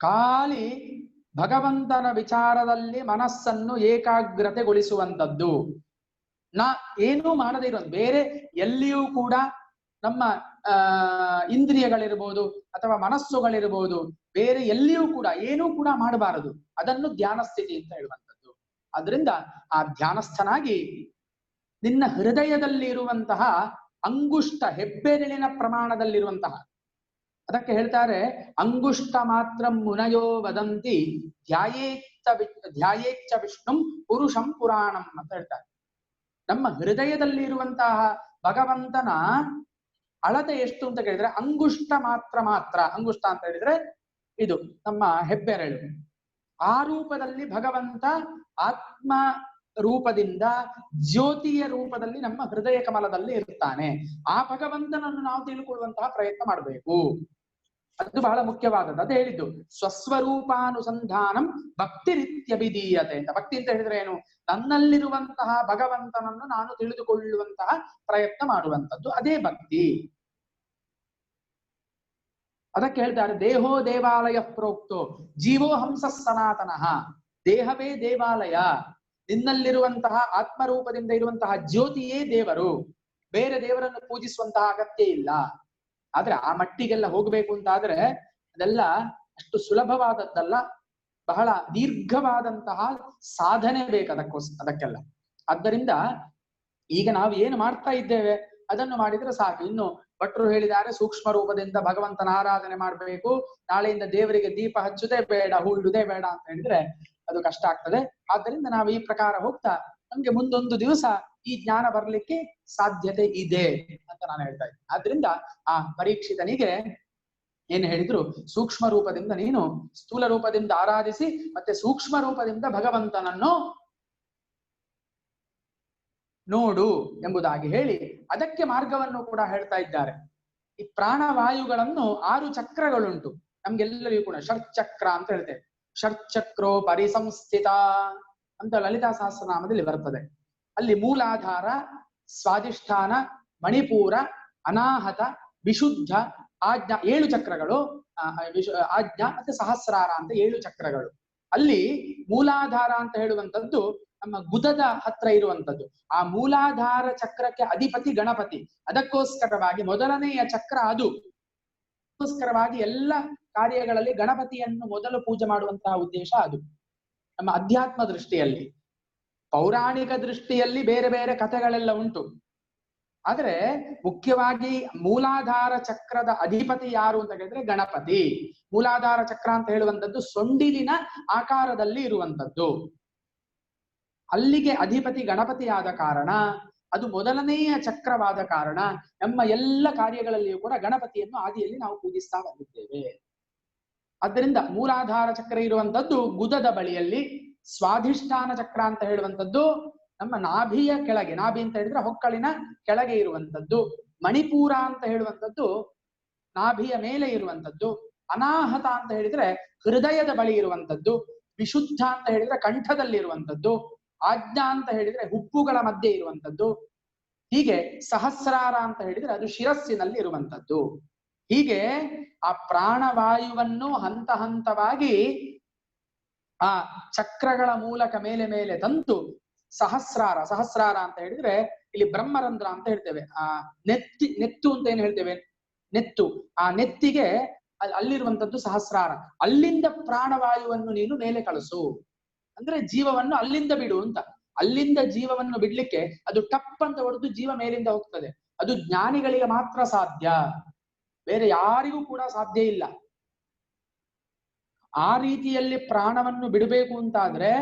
ಖಾಲಿ ಭಗವಂತನ ವಿಚಾರದಲ್ಲಿ ಮನಸ್ಸನ್ನು ಏಕಾಗ್ರತೆಗೊಳಿಸುವಂತದ್ದು. ಏನೂ ಮಾಡದೇ ಇರೋದು. ಬೇರೆ ಎಲ್ಲಿಯೂ ಕೂಡ ನಮ್ಮ ಇಂದ್ರಿಯಗಳಿರ್ಬೋದು ಅಥವಾ ಮನಸ್ಸುಗಳಿರ್ಬೋದು, ಬೇರೆ ಎಲ್ಲಿಯೂ ಕೂಡ ಏನೂ ಕೂಡ ಮಾಡಬಾರದು. ಅದನ್ನು ಧ್ಯಾನ ಸ್ಥಿತಿ ಅಂತ ಹೇಳುವಂಥದ್ದು. ಅದರಿಂದ ಆ ಧ್ಯಾನಸ್ಥನಾಗಿ ನಿನ್ನ ಹೃದಯದಲ್ಲಿ ಇರುವಂತಹ ಅಂಗುಷ್ಟ ಹೆಬ್ಬೆರಳಿನ ಪ್ರಮಾಣದಲ್ಲಿರುವಂತಹ, ಅದಕ್ಕೆ ಹೇಳ್ತಾರೆ ಅಂಗುಷ್ಟ ಮಾತ್ರ ಮುನಯೋ ವದಂತಿ ಧ್ಯಾಯೇಚ್ಛ ವಿಷ್ಣುಂ ಪುರುಷಂ ಪುರಾಣಂ ಅಂತ ಹೇಳ್ತಾರೆ. ನಮ್ಮ ಹೃದಯದಲ್ಲಿ ಇರುವಂತಹ ಭಗವಂತನ ಅಳತೆ ಎಷ್ಟು ಅಂತ ಕೇಳಿದ್ರೆ ಅಂಗುಷ್ಟ ಮಾತ್ರ. ಅಂಗುಷ್ಟ ಅಂತ ಹೇಳಿದ್ರೆ ಇದು ನಮ್ಮ ಹೆಬ್ಬೆರಳು. ಆ ರೂಪದಲ್ಲಿ ಭಗವಂತ ಆತ್ಮ ರೂಪದಿಂದ ಜ್ಯೋತಿಯ ರೂಪದಲ್ಲಿ ನಮ್ಮ ಹೃದಯ ಕಮಲದಲ್ಲಿ ಇರ್ತಾನೆ. ಆ ಭಗವಂತನನ್ನು ನಾವು ತಿಳ್ಕೊಳ್ಳುವಂತಹ ಪ್ರಯತ್ನ ಮಾಡಬೇಕು. ಅದು ಬಹಳ ಮುಖ್ಯವಾದದ್ದು. ಅದೇ ಹೇಳಿದ್ದು ಸ್ವಸ್ವರೂಪಾನುಸಂಧಾನಂ ಭಕ್ತಿ ರೀತ್ಯಭಿಧೀಯತೆ ಅಂತ. ಭಕ್ತಿ ಅಂತ ಹೇಳಿದ್ರೆ ಏನು? ನನ್ನಲ್ಲಿರುವಂತಹ ಭಗವಂತನನ್ನು ನಾನು ತಿಳಿದುಕೊಳ್ಳುವಂತಹ ಪ್ರಯತ್ನ ಮಾಡುವಂಥದ್ದು, ಅದೇ ಭಕ್ತಿ. ಅದಕ್ಕೆ ಹೇಳ್ತಾರೆ ದೇಹೋ ದೇವಾಲಯ ಪ್ರೋಕ್ತೋ ಜೀವೋ ಹಂಸ ಸನಾತನಃ. ದೇಹವೇ ದೇವಾಲಯ. ನಿನ್ನಲ್ಲಿರುವಂತಹ ಆತ್ಮರೂಪದಿಂದ ಇರುವಂತಹ ಜ್ಯೋತಿಯೇ ದೇವರು. ಬೇರೆ ದೇವರನ್ನು ಪೂಜಿಸುವಂತಹ ಅಗತ್ಯ ಇಲ್ಲ. ಆದ್ರೆ ಆ ಮಟ್ಟಿಗೆಲ್ಲ ಹೋಗ್ಬೇಕು ಅಂತಾದ್ರೆ ಅದೆಲ್ಲ ಅಷ್ಟು ಸುಲಭವಾದದ್ದಲ್ಲ. ಬಹಳ ದೀರ್ಘವಾದಂತಹ ಸಾಧನೆ ಬೇಕು ಅದಕ್ಕೆಲ್ಲ. ಆದ್ದರಿಂದ ಈಗ ನಾವು ಏನು ಮಾಡ್ತಾ ಇದ್ದೇವೆ ಅದನ್ನು ಮಾಡಿದ್ರೆ ಸಾಕು. ಇನ್ನು ಭಟ್ರು ಹೇಳಿದ್ದಾರೆ ಸೂಕ್ಷ್ಮ ರೂಪದಿಂದ ಭಗವಂತನ ಆರಾಧನೆ ಮಾಡ್ಬೇಕು, ನಾಳೆಯಿಂದ ದೇವರಿಗೆ ದೀಪ ಹಚ್ಚುದೇ ಬೇಡ, ಹೂಡುದೇ ಬೇಡ ಅಂತ ಹೇಳಿದ್ರೆ ಅದು ಕಷ್ಟ ಆಗ್ತದೆ. ಆದ್ದರಿಂದ ನಾವು ಈ ಪ್ರಕಾರ ಹೋಗ್ತಾ ನಮ್ಗೆ ಮುಂದೊಂದು ದಿವಸ ಈ ಜ್ಞಾನ ಬರ್ಲಿಕ್ಕೆ ಸಾಧ್ಯತೆ ಇದೆ ಅಂತ ನಾನು ಹೇಳ್ತಾ ಇದ್ದೀನಿ. ಆದ್ರಿಂದ ಆ ಪರೀಕ್ಷಿತನಿಗೆ ಏನ್ ಹೇಳಿದ್ರು, ಸೂಕ್ಷ್ಮ ರೂಪದಿಂದ ನೀನು ಸ್ಥೂಲ ರೂಪದಿಂದ ಆರಾಧಿಸಿ ಮತ್ತೆ ಸೂಕ್ಷ್ಮ ರೂಪದಿಂದ ಭಗವಂತನನ್ನು ನೋಡು ಎಂಬುದಾಗಿ ಹೇಳಿ ಅದಕ್ಕೆ ಮಾರ್ಗವನ್ನು ಕೂಡ ಹೇಳ್ತಾ ಇದ್ದಾರೆ. ಈ ಪ್ರಾಣವಾಯುಗಳನ್ನು 6 ಚಕ್ರಗಳುಂಟು ನಮ್ಗೆಲ್ಲರಿಗೂ ಕೂಡ. ಷಟ್ಚಕ್ರ ಅಂತ ಹೇಳ್ತೇವೆ. ಷಟ್ಚಕ್ರೋ ಪರಿಸಂಸ್ಥಿತ ಅಂತ ಲಲಿತಾ ಸಹಸ್ರನಾಮದಲ್ಲಿ ಬರ್ತದೆ. ಅಲ್ಲಿ ಮೂಲಾಧಾರ, ಸ್ವಾಧಿಷ್ಠಾನ, ಮಣಿಪೂರ, ಅನಾಹತ, ವಿಶುದ್ಧ, ಆಜ್ಞಾ 7 ಚಕ್ರಗಳು. ಆಜ್ಞಾ ಮತ್ತೆ ಸಹಸ್ರಾರ ಅಂತ 7 ಚಕ್ರಗಳು. ಅಲ್ಲಿ ಮೂಲಾಧಾರ ಅಂತ ಹೇಳುವಂಥದ್ದು ನಮ್ಮ ಗುದದ ಹತ್ರ ಇರುವಂಥದ್ದು. ಆ ಮೂಲಾಧಾರ ಚಕ್ರಕ್ಕೆ ಅಧಿಪತಿ ಗಣಪತಿ. ಅದಕ್ಕೋಸ್ಕರವಾಗಿ ಮೊದಲನೆಯ ಚಕ್ರ ಅದು. ಅದಕ್ಕೋಸ್ಕರವಾಗಿ ಎಲ್ಲ ಕಾರ್ಯಗಳಲ್ಲಿ ಗಣಪತಿಯನ್ನು ಮೊದಲು ಪೂಜೆ ಮಾಡುವಂತಹ ಉದ್ದೇಶ ಅದು ನಮ್ಮ ಅಧ್ಯಾತ್ಮ ದೃಷ್ಟಿಯಲ್ಲಿ. ಪೌರಾಣಿಕ ದೃಷ್ಟಿಯಲ್ಲಿ ಬೇರೆ ಬೇರೆ ಕಥೆಗಳೆಲ್ಲ ಉಂಟು. ಆದ್ರೆ ಮುಖ್ಯವಾಗಿ ಮೂಲಾಧಾರ ಚಕ್ರದ ಅಧಿಪತಿ ಯಾರು ಅಂತ ಹೇಳಿದ್ರೆ ಗಣಪತಿ. ಮೂಲಾಧಾರ ಚಕ್ರ ಅಂತ ಹೇಳುವಂಥದ್ದು ಸೊಂಡಿಲಿನ ಆಕಾರದಲ್ಲಿ ಇರುವಂಥದ್ದು. ಅಲ್ಲಿಗೆ ಅಧಿಪತಿ ಗಣಪತಿ ಆದ ಕಾರಣ, ಅದು ಮೊದಲನೆಯ ಚಕ್ರವಾದ ಕಾರಣ ನಮ್ಮ ಎಲ್ಲ ಕಾರ್ಯಗಳಲ್ಲಿಯೂ ಕೂಡ ಗಣಪತಿಯನ್ನು ಆದಿಯಲ್ಲಿ ನಾವು ಪೂಜಿಸ್ತಾ ಬಂದಿದ್ದೇವೆ. ಆದ್ದರಿಂದ ಮೂಲಾಧಾರ ಚಕ್ರ ಇರುವಂತದ್ದು ಗುದದ ಬಳಿಯಲ್ಲಿ. ಸ್ವಾಧಿಷ್ಠಾನ ಚಕ್ರ ಅಂತ ಹೇಳುವಂಥದ್ದು ನಮ್ಮ ನಾಭಿಯ ಕೆಳಗೆ, ನಾಭಿ ಅಂತ ಹೇಳಿದ್ರೆ ಹೊಕ್ಕಳಿನ ಕೆಳಗೆ ಇರುವಂಥದ್ದು. ಮಣಿಪೂರ ಅಂತ ಹೇಳುವಂಥದ್ದು ನಾಭಿಯ ಮೇಲೆ ಇರುವಂಥದ್ದು. ಅನಾಹತ ಅಂತ ಹೇಳಿದ್ರೆ ಹೃದಯದ ಬಳಿ ಇರುವಂಥದ್ದು. ವಿಶುದ್ಧ ಅಂತ ಹೇಳಿದ್ರೆ ಕಂಠದಲ್ಲಿ ಇರುವಂಥದ್ದು. ಆಜ್ಞಾ ಅಂತ ಹೇಳಿದ್ರೆ ಹುಬ್ಬುಗಳ ಮಧ್ಯೆ ಇರುವಂಥದ್ದು. ಹೀಗೆ ಸಹಸ್ರಾರ ಅಂತ ಹೇಳಿದ್ರೆ ಅದು ಶಿರಸ್ಸಿನಲ್ಲಿ ಇರುವಂಥದ್ದು. ಹೀಗೆ ಆ ಪ್ರಾಣವಾಯುವನ್ನು ಹಂತ ಹಂತವಾಗಿ ಆ ಚಕ್ರಗಳ ಮೂಲಕ ಮೇಲೆ ಮೇಲೆ ತಂತು ಸಹಸ್ರಾರ. ಸಹಸ್ರಾರ ಅಂತ ಹೇಳಿದ್ರೆ ಇಲ್ಲಿ ಬ್ರಹ್ಮರಂಧ್ರ ಅಂತ ಹೇಳ್ತೇವೆ. ಆ ನೆತ್ತು ಅಂತ ಏನ್ ಹೇಳ್ತೇವೆ, ನೆತ್ತು. ಆ ನೆತ್ತಿಗೆ ಅಲ್ಲಿರುವಂತದ್ದು ಸಹಸ್ರಾರ. ಅಲ್ಲಿಂದ ಪ್ರಾಣವಾಯುವನ್ನು ನೀನು ಮೇಲೆ ಕಳಿಸು ಅಂದ್ರೆ ಜೀವವನ್ನು ಅಲ್ಲಿಂದ ಬಿಡು ಅಂತ. ಅಲ್ಲಿಂದ ಜೀವವನ್ನು ಬಿಡ್ಲಿಕ್ಕೆ ಅದು ಟಪ್ ಅಂತ ಹೊಡೆದು ಜೀವ ಮೇಲಿಂದ ಹೋಗ್ತದೆ. ಅದು ಜ್ಞಾನಿಗಳಿಗೆ ಮಾತ್ರ ಸಾಧ್ಯ, ಬೇರೆ ಯಾರಿಗೂ ಕೂಡ ಸಾಧ್ಯ ಇಲ್ಲ. ಆ ರೀತಿಯಲ್ಲಿ ಪ್ರಾಣವನ್ನು ಬಿಡಬೇಕು ಅಂತಾದ್ರೆ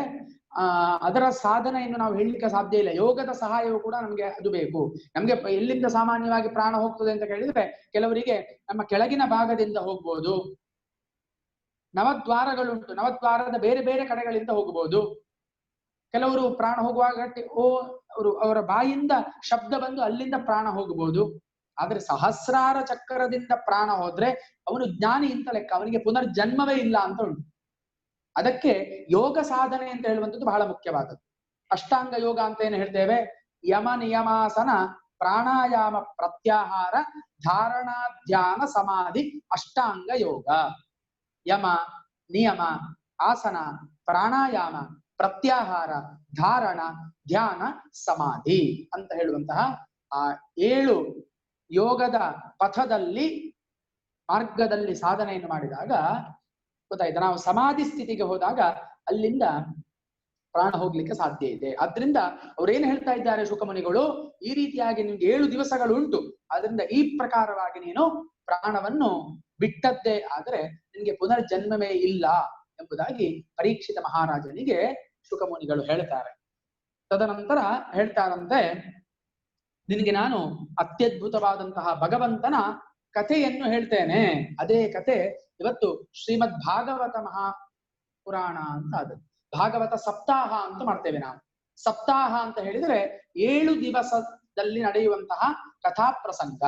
ಅದರ ಸಾಧನೆಯನ್ನು ನಾವು ಹೇಳಲಿಕ್ಕೆ ಸಾಧ್ಯ ಇಲ್ಲ. ಯೋಗದ ಸಹಾಯವು ಕೂಡ ನಮ್ಗೆ ಅದು ಬೇಕು. ನಮ್ಗೆ ಎಲ್ಲಿಂದ ಸಾಮಾನ್ಯವಾಗಿ ಪ್ರಾಣ ಹೋಗ್ತದೆ ಅಂತ ಹೇಳಿದ್ರೆ ಕೆಲವರಿಗೆ ನಮ್ಮ ಕೆಳಗಿನ ಭಾಗದಿಂದ ಹೋಗ್ಬೋದು. ನವದ್ವಾರಗಳುಂಟು, ನವದ್ವಾರದ ಬೇರೆ ಬೇರೆ ಕಡೆಗಳಿಂದ ಹೋಗಬಹುದು. ಕೆಲವರು ಪ್ರಾಣ ಹೋಗುವಾಗ ಅವರ ಬಾಯಿಂದ ಶಬ್ದ ಬಂದು ಅಲ್ಲಿಂದ ಪ್ರಾಣ ಹೋಗಬಹುದು. ಆದ್ರೆ ಸಹಸ್ರಾರ ಚಕ್ರದಿಂದ ಪ್ರಾಣ ಹೋದ್ರೆ ಅವನು ಜ್ಞಾನಿ ಅಂತ ಲೆಕ್ಕ, ಅವನಿಗೆ ಪುನರ್ಜನ್ಮವೇ ಇಲ್ಲ ಅಂತ ಉಂಟು. ಅದಕ್ಕೆ ಯೋಗ ಸಾಧನೆ ಅಂತ ಹೇಳುವಂಥದ್ದು ಬಹಳ ಮುಖ್ಯವಾದದ್ದು. ಅಷ್ಟಾಂಗ ಯೋಗ ಅಂತ ಏನು ಹೇಳ್ತೇವೆ, ಯಮ ನಿಯಮಾಸನ ಪ್ರಾಣಾಯಾಮ ಪ್ರತ್ಯಾಹಾರ ಧಾರಣ ಧ್ಯಾನ ಸಮಾಧಿ ಅಷ್ಟಾಂಗ ಯೋಗ. ಯಮ ನಿಯಮ ಆಸನ ಪ್ರಾಣಾಯಾಮ ಪ್ರತ್ಯಾಹಾರ ಧಾರಣ ಧ್ಯಾನ ಸಮಾಧಿ ಅಂತ ಹೇಳುವಂತಹ ಆ 7 ಯೋಗದ ಪಥದಲ್ಲಿ ಮಾರ್ಗದಲ್ಲಿ ಸಾಧನೆಯನ್ನು ಮಾಡಿದಾಗ ಗೊತ್ತಾಯ್ತು, ನಾವು ಸಮಾಧಿ ಸ್ಥಿತಿಗೆ ಹೋದಾಗ ಅಲ್ಲಿಂದ ಪ್ರಾಣ ಹೋಗ್ಲಿಕ್ಕೆ ಸಾಧ್ಯ ಇದೆ. ಆದ್ರಿಂದ ಅವ್ರೇನ್ ಹೇಳ್ತಾ ಇದ್ದಾರೆ ಶುಕಮುನಿಗಳು, ಈ ರೀತಿಯಾಗಿ ನಿಮ್ಗೆ 7 ದಿವಸಗಳು ಉಂಟು. ಆದ್ರಿಂದ ಈ ಪ್ರಕಾರವಾಗಿ ನೀನು ಪ್ರಾಣವನ್ನು ಬಿಟ್ಟದ್ದೇ ಆದ್ರೆ ನಿನ್ಗೆ ಪುನರ್ಜನ್ಮವೇ ಇಲ್ಲ ಎಂಬುದಾಗಿ ಪರೀಕ್ಷಿತ ಮಹಾರಾಜನಿಗೆ ಶುಕಮುನಿಗಳು ಹೇಳ್ತಾರೆ. ತದನಂತರ ಹೇಳ್ತಾರಂತೆ, ನಿನಗೆ ನಾನು ಅತ್ಯದ್ಭುತವಾದಂತಹ ಭಗವಂತನ ಕಥೆಯನ್ನು ಹೇಳ್ತೇನೆ. ಅದೇ ಕಥೆ ಇವತ್ತು ಶ್ರೀಮದ್ ಭಾಗವತ ಮಹಾಪುರಾಣ ಅಂತ ಅದು. ಭಾಗವತ ಸಪ್ತಾಹ ಅಂತ ಮಾಡ್ತೇವೆ ನಾವು. ಸಪ್ತಾಹ ಅಂತ ಹೇಳಿದ್ರೆ 7 ದಿವಸದಲ್ಲಿ ನಡೆಯುವಂತಹ ಕಥಾ ಪ್ರಸಂಗ.